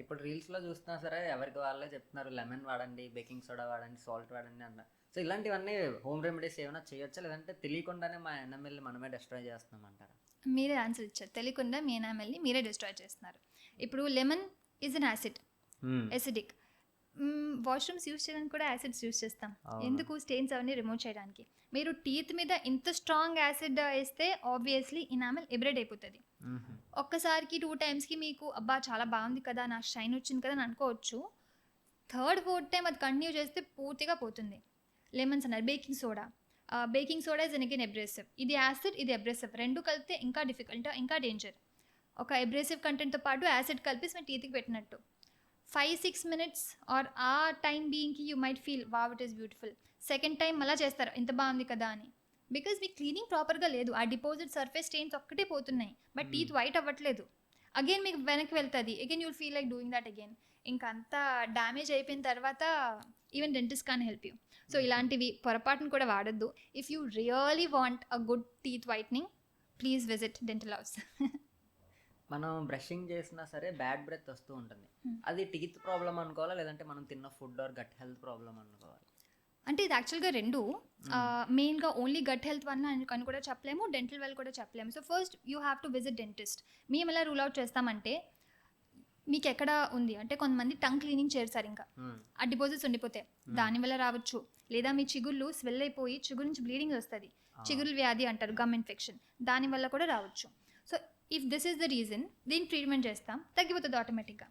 [SPEAKER 1] ఇప్పుడు రీల్స్లో చూస్తున్నా సరే ఎవరికి వాళ్ళే చెప్తున్నారు, లెమన్ వాడండి, బేకింగ్ సోడా వాడండి, సాల్ట్ వాడండి అన్నారు. సో ఇలాంటివన్నీ హోమ్ రెమెడీస్ ఏమైనా చేయొచ్చా, లేదంటే తెలియకుండానే మా ఎనామెల్ని మనమే డిస్ట్రాయ్ చేస్తున్నాం అంటారా?
[SPEAKER 2] మీరే ఆన్సర్ ఇచ్చారు, తెలియకుండా మీ ఎనామెల్ని మీరే డిస్ట్రాయ్ చేస్తున్నారు. ఇప్పుడు lemon is an acid, acidic. Washrooms use చేయడానికి కూడా యాసిడ్స్ యూజ్ చేస్తాం. ఎందుకు, స్టెయిన్స్ అవన్నీ రిమూవ్ చేయడానికి. మీరు టీత్ మీద ఇంత స్ట్రాంగ్ యాసిడ్ వేస్తే ఆబ్వియస్లీ ఇనామెల్ ఎబ్రేడ్ అయిపోతుంది. ఒక్కసారికి 2 times మీకు అబ్బా చాలా బాగుంది కదా, నా షైన్ వచ్చింది కదా అని అనుకోవచ్చు. 3rd 4th time అది కంటిన్యూ చేస్తే పూర్తిగా పోతుంది. లెమన్స్ అన్నారు, baking soda. Baking soda is again abrasive. ఇది యాసిడ్, ఇది అబ్రేసివ్, రెండు కలిపితే ఇంకా డిఫికల్ట్, ఇంకా డేంజర్. ఒక అబ్రేసివ్ కంటెంట్తో పాటు యాసిడ్ కలిపి మీ టీత్కి పెట్టినట్టు 5-6 minutes ఆర్ ఆ టైం బీయింగ్కి you might feel wow it is beautiful. Second time మళ్ళీ చేస్తారు ఇంత బాగుంది కదా అని, బికాజ్ మీ క్లీనింగ్ ప్రాపర్గా లేదు. ఆ డిపాజిట్ సర్ఫేస్ స్టెయిన్స్ ఒక్కటే పోతున్నాయి, బట్ టీత్ వైట్ అవ్వట్లేదు. అగైన్ మీకు వెనక్కి వెళ్తుంది, again you'll feel like doing that again. ఇంకా అంతా డ్యామేజ్ అయిపోయిన తర్వాత even dentist can help you. So ఇలాంటివి పొరపాటును కూడా వాడద్దు. If you really want a good teeth whitening, please visit dental house.
[SPEAKER 1] మనం బ్రషింగ్ చేసినా సరే బ్యాడ్ బ్రెత్ వస్తూ ఉంటుంది, అది టీత్ ప్రాబ్లం అనుకోవాలా, లేదంటే మనం తిన్న food or gut health problem అనుకోవాలి?
[SPEAKER 2] అంటే ఇది యాక్చువల్గా రెండు మెయిన్గా ఓన్లీ గట్ హెల్త్ వల్ల అని కూడా చెప్పలేము, డెంటల్ వల్ల కూడా చెప్పలేము. So first you have to visit dentist. మేము ఎలా రూల్ అవుట్ చేస్తామంటే, మీకు ఎక్కడ ఉంది అంటే కొంతమంది టంగ్ క్లీనింగ్ చేస్తారు, ఇంకా ఆ డిపాజిట్స్ ఉండిపోతాయి, దానివల్ల రావచ్చు. లేదా మీ చిగుళ్ళు స్వెల్ అయిపోయి చిగురు నుంచి బ్లీడింగ్ వస్తుంది, చిగురు వ్యాధి అంటారు, గమ్ ఇన్ఫెక్షన్, దానివల్ల కూడా రావచ్చు. So if this is the reason, దీన్ని ట్రీట్మెంట్ చేస్తాం, తగ్గిపోతుంది ఆటోమేటిక్గా.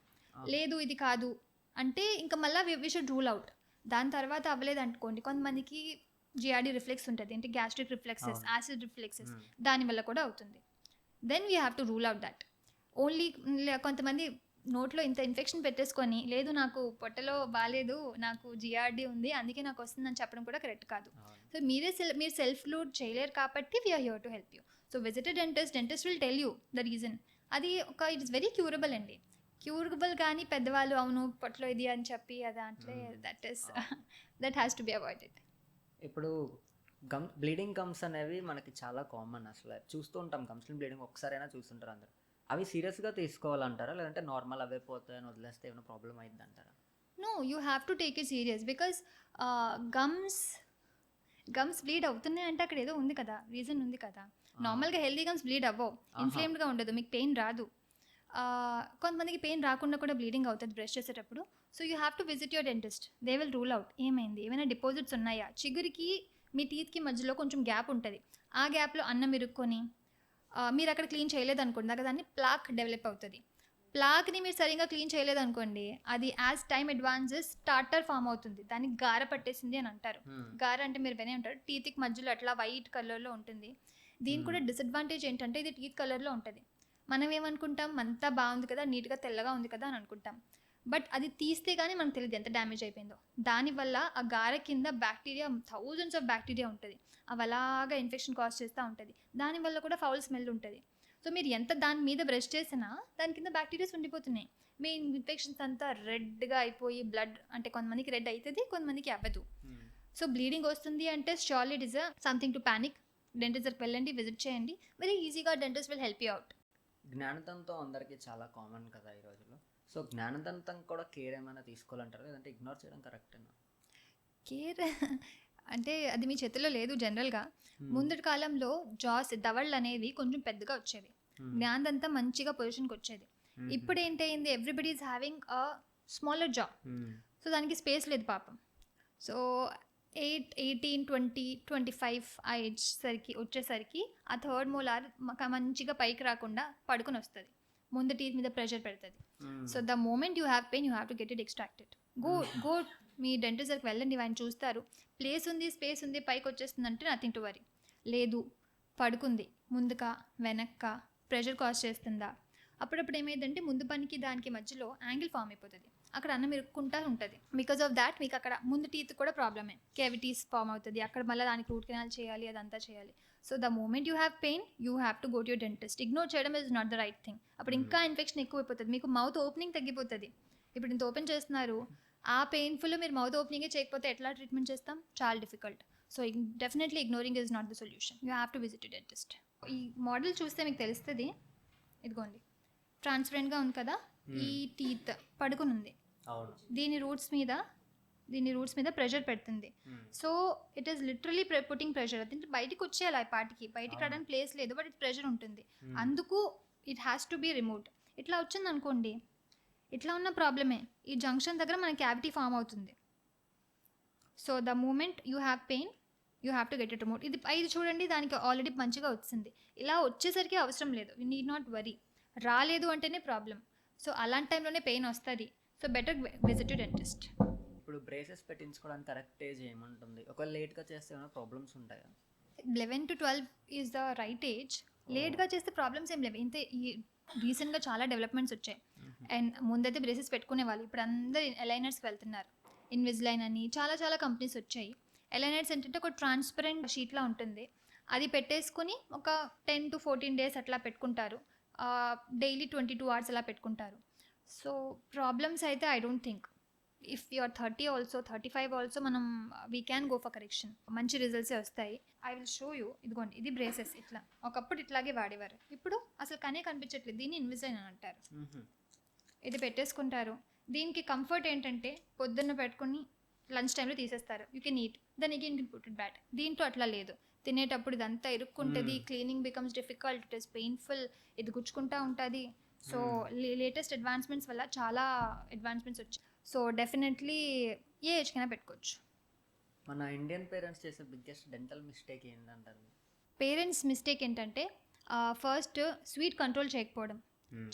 [SPEAKER 2] లేదు ఇది కాదు అంటే ఇంకా మళ్ళీ వి షుడ్ రూల్ అవుట్. దాని తర్వాత అవ్వలేదు అనుకోండి, కొంతమందికి జిఆర్డీ రిఫ్లెక్స్ ఉంటుంది, అంటే గ్యాస్ట్రిక్ రిఫ్లెక్సెస్, యాసిడ్ రిఫ్లెక్సెస్, దానివల్ల కూడా అవుతుంది. Then we have to rule out that. Only కొంతమంది నోట్లో ఇంత ఇన్ఫెక్షన్ పెట్టేసుకొని, లేదు నాకు పొట్టలో బాగాలేదు, నాకు జిఆర్డీ ఉంది అందుకే నాకు వస్తుందని చెప్పడం కూడా కరెక్ట్ కాదు. సో మీరు సెల్ఫ్ రూల్ చేయలేరు కాబట్టి we are here to help you. So visit dentist will tell you the reason. అది ఇట్ ఇస్ వెరీ క్యూరబుల్ అండి. క్యూరబుల్ కానీ పెద్దవాళ్ళు అవును పొట్టలో ఇది అని చెప్పి అదంటే that has to be avoided.
[SPEAKER 1] ఇప్పుడు బ్లీడింగ్ గమ్స్ అనేవి మనకి చాలా కామన్, అసలు చూస్తూ ఉంటాం గమ్స్లో బ్లీడింగ్ ఒక్కసారైనా చూస్తుంటారు అందరు. అవి సీరియస్గా తీసుకోవాలంటారా, లేదంటే నార్మల్ అవే పోతాయని వదిలేస్తే ఏమైనా ప్రాబ్లం అయింది అంటారా?
[SPEAKER 2] No, you have to take it serious, because gums bleed అవుతున్నాయి అంటే అక్కడ ఏదో ఉంది కదా, రీజన్ ఉంది కదా. నార్మల్గా హెల్దీ గమ్స్ బ్లీడ్ అవ్వవు, ఇన్ఫ్లేమ్డ్గా ఉండదు, మీకు పెయిన్ రాదు. కొంతమందికి పెయిన్ రాకుండా కూడా బ్లీడింగ్ అవుతుంది బ్రష్ చేసేటప్పుడు. So you have to visit your dentist. They will rule out ఏమైంది, ఏమైనా డిపాజిట్స్ ఉన్నాయా, చిగురికి మీ టీత్కి మధ్యలో కొంచెం గ్యాప్ ఉంటుంది, ఆ గ్యాప్లో అన్నం ఇరుక్కొని మీరు అక్కడ క్లీన్ చేయలేదు అనుకోండి, దాకా దాన్ని ప్లాక్ డెవలప్ అవుతుంది. ప్లాక్ని మీరు సరిగ్గా క్లీన్ చేయలేదు అనుకోండి, అది as time advances tartar form అవుతుంది, దానికి గార పట్టేసింది అని అంటారు. గార అంటే మీరు వినే ఉంటారు, టీత్కి మధ్యలో అట్లా వైట్ కలర్లో ఉంటుంది. దీని కూడా డిసడ్వాంటేజ్ ఏంటంటే ఇది టీత్ కలర్లో ఉంటుంది. మనం ఏమనుకుంటాం, అంతా బాగుంది కదా, నీట్గా తెల్లగా ఉంది కదా అని అనుకుంటాం, బట్ అది తీస్తే కానీ మనకు తెలియదు ఎంత డ్యామేజ్ అయిపోయిందో. దానివల్ల ఆ గార కింద బ్యాక్టీరియా, థౌజండ్స్ ఆఫ్ బ్యాక్టీరియా ఉంటుంది, అవి అలాగా ఇన్ఫెక్షన్ కాజ్ చేస్తూ ఉంటుంది, దానివల్ల కూడా ఫౌల్ స్మెల్ ఉంటుంది. సో మీరు ఎంత దాని మీద బ్రష్ చేసినా దాని కింద బ్యాక్టీరియాస్ ఉండిపోతున్నాయి, మీ ఇన్ఫెక్షన్స్ అంతా రెడ్గా అయిపోయి బ్లడ్, అంటే కొంతమందికి రెడ్ అవుతుంది, కొంతమందికి అవ్వదు. సో బ్లీడింగ్ వస్తుంది అంటే surely it is something to panic. Dentist దగ్గరికి వెళ్ళండి, విజిట్ చేయండి, వెరీ ఈజీగా dentist will help you out.
[SPEAKER 1] జ్ఞానదంతం అందరికీ చాలా కామన్ కదా ఈ రోజుల్లో. సో జ్ఞానదంతం కూడా కేర్ ఏమైనా తీసుకోవాలంటారా, లేదంటే ఇగ్నోర్ చేయడం కరెక్టేనా?
[SPEAKER 2] కేర్ అంటే అది మీ చేతిలో లేదు. జనరల్గా ముందటి కాలంలో దవళ్ళు అనేవి కొంచెం పెద్దగా వచ్చేవి, జ్ఞానదంతం మంచిగా పొజిషన్కి వచ్చేది. ఇప్పుడు ఏంటైంది, everybody is having a smaller jaw, so దానికి స్పేస్ లేదు పాపం. సో 8, 18, 20, 25 ఆ ఏజ్ వచ్చేసరికి ఆ థర్డ్ మోలార్ మంచిగా పైకి రాకుండా పడుకుని వస్తుంది, ముందు టీత్ మీద ప్రెషర్ పెడుతుంది. So the moment you have pain you have to get it extracted. Go మీ డెంటిస్ట్ దగ్గరికి వెళ్ళండి, ఆయన చూస్తారు, ప్లేస్ ఉంది, స్పేస్ ఉంది, పైకి వచ్చేస్తుంది అంటే నథింగ్ టు వరీ. లేదు పడుకుంది, ముందుకా వెనక్క ప్రెషర్ కాజ్ చేస్తుందా, అప్పుడప్పుడు ఏమైందంటే ముందు పనికి దానికి మధ్యలో యాంగిల్ ఫామ్ అయిపోతుంది, అక్కడ అన్నం ఇరుక్కుంటా ఉంటుంది. బికాస్ ఆఫ్ దాట్ మీకు అక్కడ ముందు టీత్ కూడా ప్రాబ్లమే, కేవిటీస్ ఫామ్ అవుతుంది, అక్కడ మళ్ళీ దానికి రూట్ కెనాల్ చేయాలి, అదంతా చేయాలి. So the moment you have pain you have to go to your dentist. Ignore చేయడం is not the right thing. అప్పుడు ఇంకా ఇన్ఫెక్షన్ ఎక్కువ అయిపోతుంది, మీకు మౌత్ ఓపెనింగ్ తగ్గిపోతుంది. ఇప్పుడు ఇంత ఓపెన్ చేస్తున్నారు, ఆ పెయిన్ఫుల్ మీరు మౌత్ ఓపెనింగే చేయకపోతే ఎట్లా ట్రీట్మెంట్ చేస్తాం, చాలా difficult. So definitely ignoring is not the solution, you have to visit your dentist. ఈ మోడల్ చూస్తే మీకు తెలుస్తుంది, ఇదిగోండి ట్రాన్స్పరెంట్గా ఉంది కదా, ఈ టీత్ పడుకుని ఉంది, దీని రూట్స్ మీద ప్రెషర్ పెడుతుంది. So it is literally putting pressure. అది బయటికి వచ్చేయాలి, ఆ పాటికి బయటికి రావడానికి ప్లేస్ లేదు, బట్ ఇట్ ప్రెషర్ ఉంటుంది, అందుకు it has to be removed. ఇట్లా వచ్చింది అనుకోండి, ఇట్లా ఉన్న ప్రాబ్లమే, ఈ జంక్షన్ దగ్గర మన క్యావిటీ ఫామ్ అవుతుంది. So the moment you have pain you have to get it removed. ఇది చూడండి, దానికి ఆల్రెడీ మంచిగా వచ్చింది, ఇలా వచ్చేసరికి అవసరం లేదు, యూ నీడ్ నాట్ వరీ. రాలేదు అంటేనే ప్రాబ్లం, సో అలాంటి టైంలోనే పెయిన్ వస్తుంది. So better visit to dentist.
[SPEAKER 1] ఇప్పుడు బ్రేసెస్ పెట్టించుకోవడానికి కరెక్ట్ ఏజ్ ఏముంటుంది, ఒకవేళ లేట్గా చేస్తే ఏమైనా ప్రాబ్లమ్స్ ఉంటాయా?
[SPEAKER 2] 11 to 12 is the right age. లేట్గా చేస్తే ప్రాబ్లమ్స్ ఏం లేవు. ఇంతే, ఈ రీసెంట్గా చాలా డెవలప్మెంట్స్ వచ్చాయి. అండ్ ముందైతే బ్రేసెస్ పెట్టుకునే వాళ్ళు, ఇప్పుడు అందరు ఎలైనర్స్కి వెళ్తున్నారు. ఇన్విజిలైన్ అని చాలా కంపెనీస్ వచ్చాయి. ఎలైనర్స్ ఏంటంటే ఒక ట్రాన్స్పరెంట్ షీట్లా ఉంటుంది, అది పెట్టేసుకుని ఒక 10 to 14 days అట్లా పెట్టుకుంటారు, డైలీ 22 hours అలా పెట్టుకుంటారు. సో ప్రాబ్లమ్స్ అయితే I don't think. If you're 30 also 35 also మనం we can go for correction, మంచి రిజల్ట్సే వస్తాయి. I will show you. ఇదిగోండి, ఇది బ్రేసెస్. ఇట్లా ఒకప్పుడు ఇట్లాగే వాడేవారు, ఇప్పుడు అసలు కనే కనిపించట్లేదు, దీన్ని ఇన్విజిలైన్ అని అంటారు. ఇది పెట్టేసుకుంటారు. దీనికి కంఫర్ట్ ఏంటంటే పొద్దున్న పెట్టుకుని లంచ్ టైంలో తీసేస్తారు, you can eat, then again you can put it back. దీంట్లో అట్లా లేదు, తినేటప్పుడు ఇదంతా ఇరుక్కుంటుంది, cleaning becomes difficult, it is painful, ఇది గుచ్చుకుంటా ఉంటుంది. సో లేటెస్ట్ అడ్వాన్స్మెంట్స్ వల్ల చాలా అడ్వాన్స్మెంట్స్ వచ్చాయి. సో డెఫినెట్లీ ఏ ఏజ్కైనా పెట్టుకోవచ్చు.
[SPEAKER 1] మన ఇండియన్ పేరెంట్స్ చేసే బిగ్గెస్ట్ డెంటల్ మిస్టేక్ ఏంటంటారు?
[SPEAKER 2] పేరెంట్స్ మిస్టేక్ ఏంటంటే ఫస్ట్ స్వీట్ కంట్రోల్ చేయకపోవడం.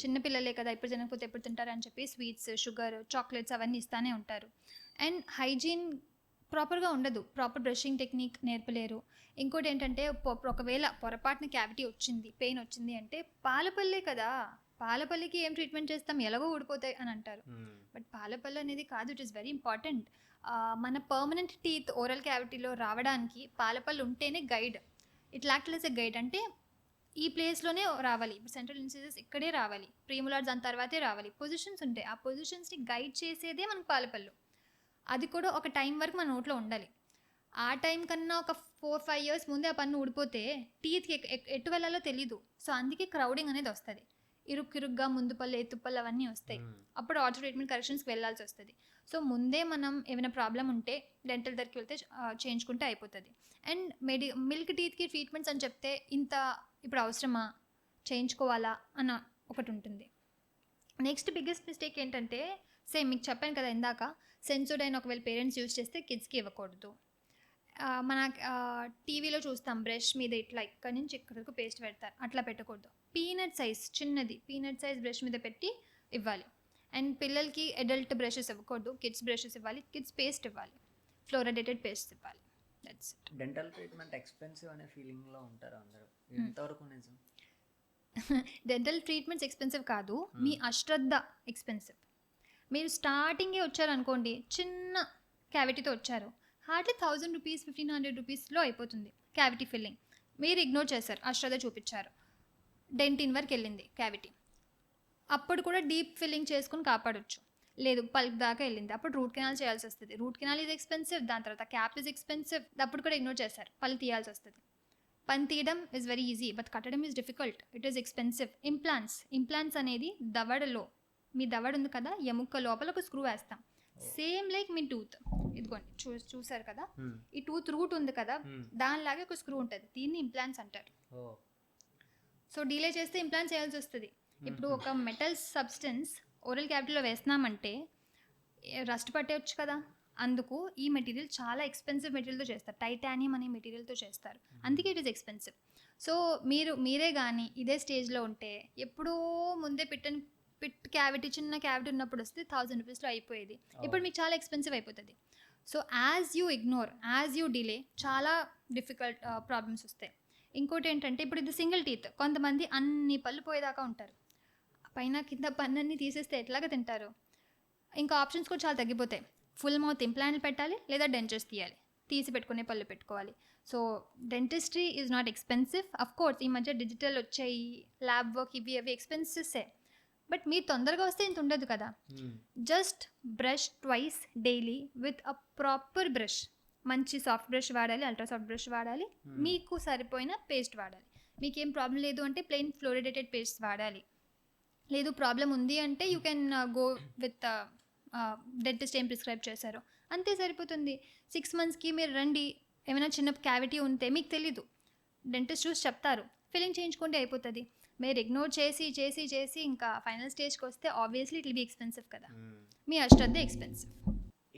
[SPEAKER 2] చిన్నపిల్లలే కదా, ఇప్పుడు తినకపోతే ఎప్పుడు తింటారని చెప్పి స్వీట్స్, షుగర్, చాక్లెట్స్ అవన్నీ ఇస్తానే ఉంటారు. అండ్ హైజీన్ ప్రాపర్గా ఉండదు, ప్రాపర్ బ్రషింగ్ టెక్నిక్ నేర్పలేరు. ఇంకోటి ఏంటంటే ఒకవేళ పొరపాటున క్యావిటీ వచ్చింది, పెయిన్ వచ్చింది అంటే పాలపల్లే కదా, పాలపల్లికి ఏం ట్రీట్మెంట్ చేస్తాం, ఎలాగో ఊడిపోతాయి అని అంటారు. బట్ పాలపల్లి అనేది కాదు, ఇట్ ఈస్ వెరీ ఇంపార్టెంట్. మన పర్మనెంట్ టీత్ ఓరల్ క్యావిటీలో రావడానికి పాలపల్లి ఉంటేనే guide. It act as a guide, అంటే ఈ ప్లేస్లోనే రావాలి, ఇప్పుడు సెంట్రల్ ఇన్సిజెస్ ఇక్కడే రావాలి, ప్రీములార్స్ దాని తర్వాతే రావాలి, పొజిషన్స్ ఉంటాయి, ఆ పొజిషన్స్ని గైడ్ చేసేదే మనకు పాలపల్లు. అది కూడా ఒక టైం వరకు మన నోట్లో ఉండాలి. ఆ టైం కన్నా ఒక 4-5 years ముందే ఆ పన్ను ఊడిపోతే టీత్కి ఎటు వెళ్ళాలో తెలీదు. సో అందుకే క్రౌడింగ్ అనేది వస్తుంది, ఇరుగ్గా ముందు పళ్ళు, ఎత్తు పళ్ళు అవన్నీ వస్తాయి. అప్పుడు ఆర్థో ట్రీట్మెంట్ కరెక్షన్స్కి వెళ్ళాల్సి వస్తుంది. సో ముందే మనం ఏమైనా ప్రాబ్లం ఉంటే డెంటల్ దగ్గరికి వెళ్తే చేయించుకుంటే అయిపోతుంది. అండ్ మిల్క్ టీత్కి ట్రీట్మెంట్స్ అని చెప్తే ఇంత ఇప్పుడు అవసరమా, చేయించుకోవాలా అన్న ఒకటి ఉంటుంది. నెక్స్ట్ బిగ్గెస్ట్ మిస్టేక్ ఏంటంటే, సేమ్ మీకు చెప్పాను కదా ఇందాక, సెన్సోడైన్ ఒకవేళ పేరెంట్స్ యూజ్ చేస్తే కిడ్స్కి ఇవ్వకూడదు. మన టీవీలో చూస్తాం, బ్రష్ మీద ఇట్లా ఇక్కడి నుంచి ఇక్కడి వరకు పేస్ట్ పెడతారు, అట్లా పెట్టకూడదు. పీనట్ సైజ్, చిన్నది పీనట్ సైజ్ బ్రష్ మీద పెట్టి ఇవ్వాలి. అండ్ పిల్లలకి అడల్ట్ బ్రషెస్ ఇవ్వకూడదు, కిడ్స్ బ్రషెస్ ఇవ్వాలి, కిడ్స్ పేస్ట్ ఇవ్వాలి, ఫ్లోరైడేటెడ్ పేస్ట్ ఇవ్వాలి. That's it.
[SPEAKER 1] Dental treatment expensive అనే ఫీలింగ్లో ఉంటారు అందరూ, ఎంతవరకు నిజం?
[SPEAKER 2] డెంటల్ ట్రీట్మెంట్స్ ఎక్స్పెన్సివ్ కాదు, మీ అశ్రద్ధ ఎక్స్పెన్సివ్. మీరు స్టార్టింగే వచ్చారనుకోండి, చిన్న క్యావిటీతో వచ్చారు, హార్డ్లీ 1000 rupees 1500 rupeesలో అయిపోతుంది క్యావిటీ ఫిల్లింగ్. మీరు ఇగ్నోర్ చేశారు, అశ్రద్ధ చూపించారు, డెంటిన్ వరకు వెళ్ళింది క్యావిటీ, అప్పుడు కూడా డీప్ ఫిల్లింగ్ చేసుకుని కాపాడొచ్చు. లేదు పల్ప్ దాకా వెళ్ళింది, అప్పుడు రూట్ కెనాల్ చేయాల్సి వస్తుంది. రూట్ కెనాల్ ఈజ్ ఎక్స్పెన్సివ్, దాని తర్వాత క్యాప్ ఈజ్ ఎక్స్పెన్సివ్, అప్పుడు కూడా ఇగ్నోర్ చేశారు, పళ్ళు తీయాల్సి వస్తుంది. పని తీయడం ఈజ్ వెరీ ఈజీ, బట్ కట్టడం is difficult, it is expensive. Implants అనేది దవడలో, మీ దవడ ఉంది కదా, ఎముక లోపల ఒక స్క్రూ వేస్తాం, సేమ్ లైక్ మీ టూత్, ఇదిగోండి చూసారు కదా, ఈ టూత్ రూట్ ఉంది కదా, దానిలాగే ఒక స్క్రూ ఉంటుంది, దీన్ని ఇంప్లాంట్స్ అంటారు. సో డిలే చేస్తే ఇంప్లాంట్స్ చేయాల్సి వస్తుంది. ఇప్పుడు ఒక మెటల్ సబ్స్టెన్స్ ఓరల్ క్యావిటీలో వేస్తున్నామంటే రస్ట్ పట్టేయచ్చు కదా, అందుకు ఈ మెటీరియల్ చాలా ఎక్స్పెన్సివ్ మెటీరియల్తో చేస్తారు, టైటానియం అనే మెటీరియల్తో చేస్తారు, అందుకే ఇట్ ఈస్ ఎక్స్పెన్సివ్. సో మీరే కానీ ఇదే స్టేజ్లో ఉంటే, ఎప్పుడూ ముందే పిట్ క్యావిటీ, చిన్న క్యావిటీ ఉన్నప్పుడు వస్తే 1000 rupeesలో అయిపోయేది, ఇప్పుడు మీకు చాలా ఎక్స్పెన్సివ్ అయిపోతుంది. So as you ignore, as you delay, చాలా డిఫికల్ట్ ప్రాబ్లమ్స్ వస్తాయి. ఇంకోటి ఏంటంటే, ఇప్పుడు ఇది సింగిల్ టీత్, కొంతమంది అన్ని పళ్ళు పోయేదాకా ఉంటారు, పైన కింద పన్నన్ని తీసేస్తే ఎట్లాగా తింటారు. ఇంకా ఆప్షన్స్ కూడా చాలా తగ్గిపోతాయి, ఫుల్ మౌత్ ఇంప్లాంట్లు పెట్టాలి, లేదా డెంచర్స్ తీయాలి, తీసి పెట్టుకునే పళ్ళు పెట్టుకోవాలి. So dentistry is not expensive. Of course ఈ మధ్య డిజిటల్ వచ్చాయి, ల్యాబ్ వర్క్, ఇవి ఎక్స్పెన్సివ్సే, బట్ మీరు తొందరగా వస్తే ఇంత ఉండదు కదా. Just brush twice daily with a proper brush, మంచి సాఫ్ట్ బ్రష్ వాడాలి, అల్ట్రా సాఫ్ట్ బ్రష్ వాడాలి, మీకు సరిపోయిన పేస్ట్ వాడాలి. మీకేం ప్రాబ్లం లేదు అంటే ప్లెయిన్ ఫ్లోరిడేటెడ్ పేస్ట్ వాడాలి. లేదు ప్రాబ్లం ఉంది అంటే you can go with dentist ఏం ప్రిస్క్రైబ్ చేశారో అంతే సరిపోతుంది. 6 monthsకి మీరు రండి, ఏమైనా చిన్న క్యావిటీ ఉంటే మీకు తెలీదు, డెంటిస్ట్ చూసి చెప్తారు, ఫిల్లింగ్ చేయించుకుంటే అయిపోతుంది. మీరు ఇగ్నోర్ చేసి ఇంకా ఫైనల్ స్టేజ్కి వస్తే obviously it will be expensive కదా, మీ అశ్రద్ధ ఎక్స్పెన్సివ్.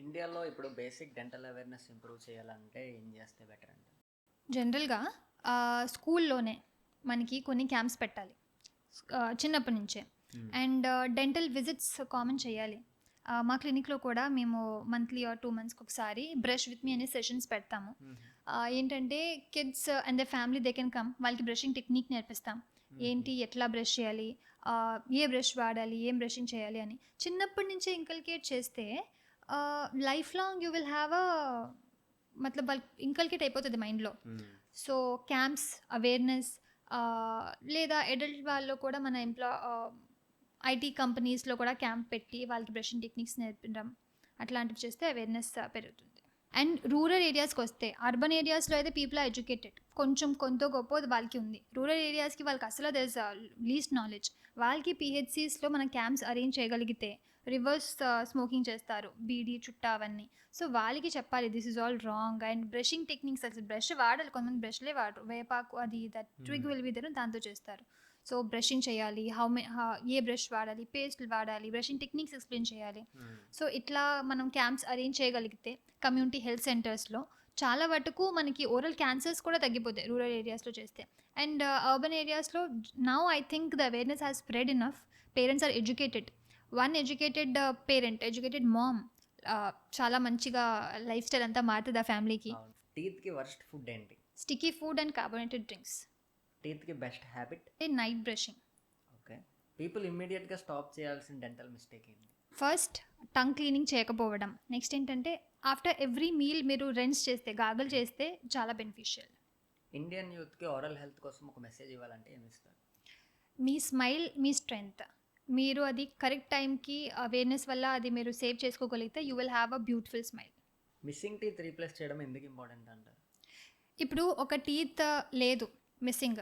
[SPEAKER 1] ఇండియాలో ఇప్పుడు బేసిక్ డెంటల్ అవేర్నెస్ ఇంప్రూవ్ చేయాలంటే ఏం చేస్తే బెటర్ అంటే?
[SPEAKER 2] జనరల్గా స్కూల్లోనే మనకి కొన్ని క్యాంప్స్ పెట్టాలి చిన్నప్పటి నుంచే. అండ్ డెంటల్ విజిట్స్ కామన్ చేయాలి. మా క్లినిక్లో కూడా మేము మంత్లీ ఆర్ 2 monthsకి ఒకసారి బ్రష్ విత్ మీ అనే సెషన్స్ పెడతాము. ఏంటంటే kids and the family they can come, వాళ్ళకి బ్రషింగ్ టెక్నిక్ నేర్పిస్తాం, ఏంటి ఎట్లా బ్రష్ చేయాలి, ఏ బ్రష్ వాడాలి, ఏం బ్రషింగ్ చేయాలి అని చిన్నప్పటి నుంచే ఇంకల్కేట్ చేస్తే life long you will have మతలబ్ వాళ్ళకి ఇంకల్కేట్ అయిపోతుంది మైండ్లో. సో క్యాంప్స్, అవేర్నెస్, లేదా అడల్ట్ వాళ్ళు కూడా మన ఐటీ కంపెనీస్లో కూడా క్యాంప్ పెట్టి వాళ్ళకి బ్రషింగ్ టెక్నిక్స్ నేర్పడం, అట్లాంటివి చేస్తే అవేర్నెస్ పెరుగుతుంది. అండ్ రూరల్ ఏరియాస్కి వస్తే అర్బన్ ఏరియాస్లో అయితే పీపుల్ ఆర్ ఎడ్యుకేటెడ్, కొంచెం కొంత గొప్ప వాళ్ళకి ఉంది. రూరల్ ఏరియాస్కి వాళ్ళకి అసలు దర్ ఇస్ లీస్ట్ నాలెడ్జ్. వాళ్ళకి పిహెచ్సిస్లో మనం క్యాంప్స్ అరేంజ్ చేయగలిగితే రివర్స్ స్మోకింగ్ చేస్తారు, బీడీ చుట్టా అవన్నీ. సో వాళ్ళకి చెప్పాలి this is all wrong. And brushing techniques, అసలు బ్రష్ వాడాలి, కొంతమంది బ్రష్లే వాడరు, వేపాకు అది that twig will be there దాంతో చేస్తారు. సో బ్రషింగ్ చేయాలి, ఏ బ్రష్ వాడాలి, పేస్ట్లు వాడాలి, బ్రషింగ్ టెక్నిక్స్ ఎక్స్ప్లెయిన్ చేయాలి. సో ఇట్లా మనం క్యాంప్స్ అరేంజ్ చేయగలిగితే కమ్యూనిటీ హెల్త్ సెంటర్స్లో చాలా వరకు మనకి ఓరల్ క్యాన్సర్స్ కూడా తగ్గిపోతాయి రూరల్ ఏరియాస్లో చేస్తే. అండ్ అర్బన్ ఏరియాస్లో now I think the awareness has spread enough. Parents are educated. One educated parent, educated mom, చాలా మంచిగా లైఫ్ స్టైల్ అంతా మారుతుంది ఆ ఫ్యామిలీకి.
[SPEAKER 1] టీత్కి వర్స్ట్ ఫుడ్ ఏంటి?
[SPEAKER 2] Sticky food and carbonated drinks.
[SPEAKER 1] టీత్కి best habit?
[SPEAKER 2] Night brushing.
[SPEAKER 1] Okay. People ఇమ్మీడియట్గా స్టాప్ చేయాల్సిన డెంటల్ మిస్టేక్ ఏంటి?
[SPEAKER 2] ఫస్ట్ టంగ్ క్లీనింగ్ చేయకపోవడం. నెక్స్ట్ ఏంటంటే ఆఫ్టర్ ఎవ్రీ మీల్ మీరు రెన్స్ చేస్తే, గాగల్ చేస్తే చాలా బెనిఫిషియల్.
[SPEAKER 1] ఇండియన్ యూత్కి ఓరల్ హెల్త్ కోసం ఒక మెసేజ్ ఇవ్వాలంటే ఏమి ఇస్తారు?
[SPEAKER 2] మీ స్మైల్ మీ స్ట్రెంగ్త్. మీరు అది కరెక్ట్ టైంకి అవేర్నెస్ వల్ల అది మీరు సేవ్ చేసుకోగలిగితే you will have a beautiful smile.
[SPEAKER 1] Missing teeth replace చేయడం ఎందుకు ఇంపార్టెంట్ అంటారు?
[SPEAKER 2] ఇప్పుడు ఒక టీత్ లేదు మిస్సింగ్,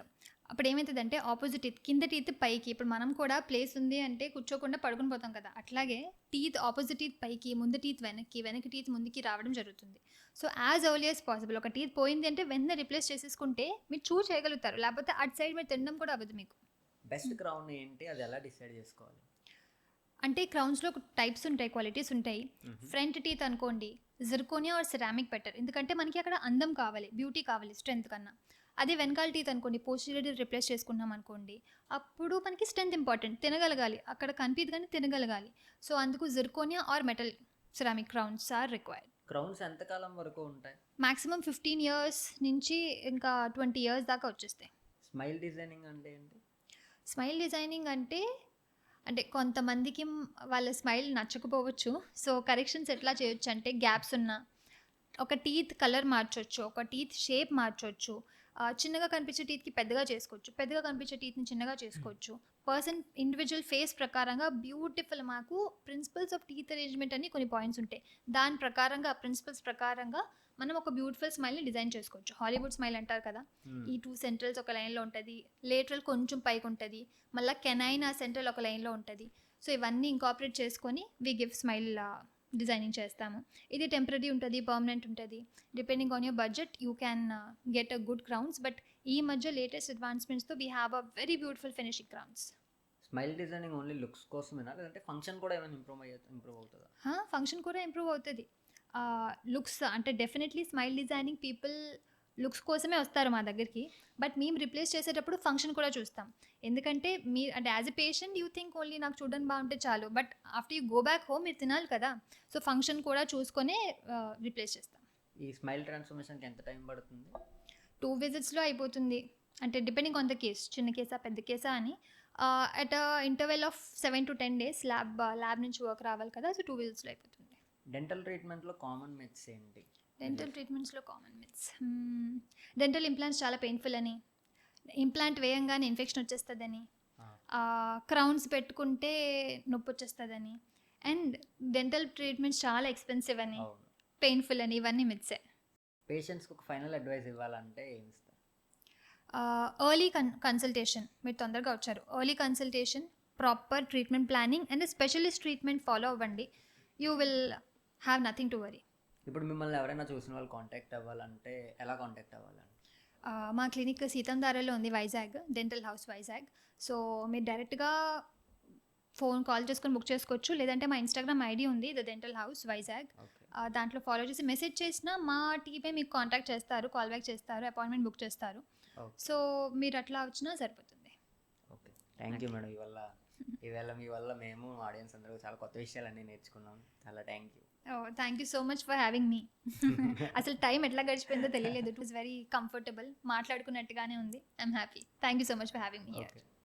[SPEAKER 2] అప్పుడు ఏమవుతుందంటే ఆపోజిట్ టీత్, కింద టీత్ పైకి. ఇప్పుడు మనం కూడా ప్లేస్ ఉంది అంటే కూర్చోకుండా పడుకుని పోతాం కదా, అట్లాగే టీత్ ఆపోజిట్ టీత్ పైకి, ముందు టీత్ వెనక్కి, వెనక్కి టీత్ ముందుకి రావడం జరుగుతుంది. So as early as possible ఒక టీత్ పోయింది అంటే వెంటనే రిప్లేస్ చేసేసుకుంటే మీరు చూ చేయగలుగుతారు, లేకపోతే అటు సైడ్ మీరు తినడం కూడా అవ్వదు మీకు.
[SPEAKER 1] బెస్ట్ క్రౌన్ ఏంటి, అది ఎలా డిసైడ్ చేసుకోవాలి?
[SPEAKER 2] అంటే క్రౌన్స్లో టైప్స్ ఉంటాయి, క్వాలిటీస్ ఉంటాయి. ఫ్రంట్ టీత్ అనుకోండి, జిర్కోనియా ఆర్ సిరామిక్ బెటర్, ఎందుకంటే మనకి అక్కడ అందం కావాలి, బ్యూటీ కావాలి స్ట్రెంత్ కన్నా. అదే వెనకాల టీత్ అనుకోండి, పోస్టీరియర్ రిప్లేస్ చేసుకున్నాం అనుకోండి, అప్పుడు మనకి స్ట్రెంత్ ఇంపార్టెంట్, తినగలగాలి, అక్కడ కనిపించదు కానీ తినగలగాలి. సో అందుకు zirconia or metal ceramic crowns are required.
[SPEAKER 1] Crowns ఎంతకాలం వరకు ఉంటాయి?
[SPEAKER 2] మాక్సిమం 15 years నుంచి ఇంకా 20 years దాకా వచ్చేస్తాయి.
[SPEAKER 1] స్మైల్ డిజైనింగ్ అంటే ఏంటి?
[SPEAKER 2] స్మైల్ డిజైనింగ్ అంటే కొంతమందికి వాళ్ళ స్మైల్ నచ్చకపోవచ్చు. సో కరెక్షన్స్ ఎట్లా చేయొచ్చు అంటే, గ్యాప్స్ ఉన్న ఒక టీత్ కలర్ మార్చవచ్చు, ఒక టీత్ షేప్ మార్చవచ్చు, చిన్నగా కనిపించే టీత్కి పెద్దగా చేసుకోవచ్చు, పెద్దగా కనిపించే టీత్ని చిన్నగా చేసుకోవచ్చు. పర్సన్ ఇండివిజువల్ ఫేస్ ప్రకారంగా బ్యూటిఫుల్, మాకు ప్రిన్సిపల్స్ ఆఫ్ టీత్ అరేంజ్మెంట్ అని కొన్ని పాయింట్స్ ఉంటాయి, దాని ప్రకారంగా ప్రిన్సిపల్స్ ప్రకారంగా మనం ఒక బ్యూటిఫుల్ స్మైల్ని డిజైన్ చేసుకోవచ్చు. హాలీవుడ్ స్మైల్ అంటారు కదా, ఈ 2 సెంట్రల్స్ ఒక లైన్లో ఉంటుంది, లేటరల్ కొంచెం పైకి ఉంటుంది, మళ్ళీ కెనైన్ ఆ సెంట్రల్ ఒక లైన్లో ఉంటుంది. సో ఇవన్నీ ఇంకాపరేట్ చేసుకొని వి గివ్ స్మైల్ డిజైనింగ్ చేస్తాము. ఇది టెంపరీ ఉంటుంది, పర్మనెంట్ ఉంటుంది. Depending on your budget you can get a good crowns. But ఈ మధ్య లేటెస్ట్ అడ్వాన్స్మెంట్స్తో we have a very beautiful finishing crowns.
[SPEAKER 1] Smile designing only looks కోసమేనా, లేదంటే ఫంక్షన్ కూడా ఏమైనా ఇంప్రూవ్ అవుతుందా?
[SPEAKER 2] ఫంక్షన్ కూడా ఇంప్రూవ్ అవుతుంది. లుక్స్ అంటే definitely smile designing people looks కోసమే వస్తారు మా దగ్గరికి, బట్ మేము రిప్లేస్ చేసేటప్పుడు ఫంక్షన్ కూడా చూస్తాం. ఎందుకంటే మీరు అంటే as a patient you think only నాకు చూడడానికి బాగుంటే చాలు, but after you go back home మీరు తినాలి కదా. సో ఫంక్షన్ కూడా చూసుకొనే రిప్లేస్ చేస్తాం.
[SPEAKER 1] ఈ స్మైల్ ట్రాన్స్ఫర్మేషన్కి ఎంత టైం పడుతుంది?
[SPEAKER 2] 2 visitsలో అయిపోతుంది. అంటే డిపెండింగ్ ఆన్ ద కేస్, చిన్న కేసా పెద్ద కేసా అని. At interval of 7 to 10 days lab నుంచి వర్క్ రావాలి కదా, సో 2 visitsలో అయిపోతుంది.
[SPEAKER 1] డెంటల్ ట్రీట్మెంట్లో కామన్ మిత్స్ ఏంటి?
[SPEAKER 2] డెంటల్ ట్రీట్మెంట్స్లో కామన్ మిత్స్, డెంటల్ ఇంప్లాంట్స్ చాలా పెయిన్ఫుల్ అని, ఇంప్లాంట్ వేయంగానే ఇన్ఫెక్షన్ వచ్చేస్తుందని, క్రౌన్స్ పెట్టుకుంటే నొప్పి వచ్చేస్తుందని, అండ్ డెంటల్ ట్రీట్మెంట్స్ చాలా ఎక్స్పెన్సివ్ అని, పెయిన్ఫుల్ అని, ఇవన్నీ మిత్సే.
[SPEAKER 1] పేషెంట్స్కి ఒక ఫైనల్ అడ్వైస్ ఇవ్వాలంటే ఏమి ఇస్తారు?
[SPEAKER 2] ఎర్లీ కన్సల్టేషన్, మీరు తొందరగా వచ్చారు, early consultation, proper treatment planning and specialist treatment follow అవ్వండి. You will have nothing to worry.
[SPEAKER 1] ఇప్పుడు మిమ్మల్ని ఎవరైనా చూసిన వాళ్ళు కాంటాక్ట్ అవ్వాలంటే ఎలా కాంటాక్ట్ అవ్వాలండి?
[SPEAKER 2] మా క్లినిక్ సీతంధారలో ఉంది, Vizag, dental house Vizag. So మీరు డైరెక్ట్గా కాల్ చేసుకొని బుక్ చేసుకోవచ్చు, లేదంటే మా ఇన్స్టాగ్రామ్ ఐడి ఉంది ద డెంటల్ హౌస్ వైజాగ్, దాంట్లో ఫాలో చేసి మెసేజ్ చేసినా మా టీమే మీకు కాంటాక్ట్ చేస్తారు, కాల్ బ్యాక్ చేస్తారు, అపాయింట్మెంట్ బుక్ చేస్తారు. సో మీరు అట్లా వచ్చినా సరిపోతుంది.
[SPEAKER 1] Okay, thank you madam. ఈవేళ మీ వల్ల మేము ఆడియన్స్ అందరూ చాలా కొత్త విషయాలన్నీ నేర్చుకున్నాం. చాలా thank you.
[SPEAKER 2] Thank you so much for having మీ. అసలు టైం ఎట్లా గడిచిపోయిందో తెలియలేదు, ఇట్ వాస్ వెరీ కంఫర్టబుల్, మాట్లాడుకున్నట్టుగానే ఉంది. I'm happy. Thank you so much for having me here.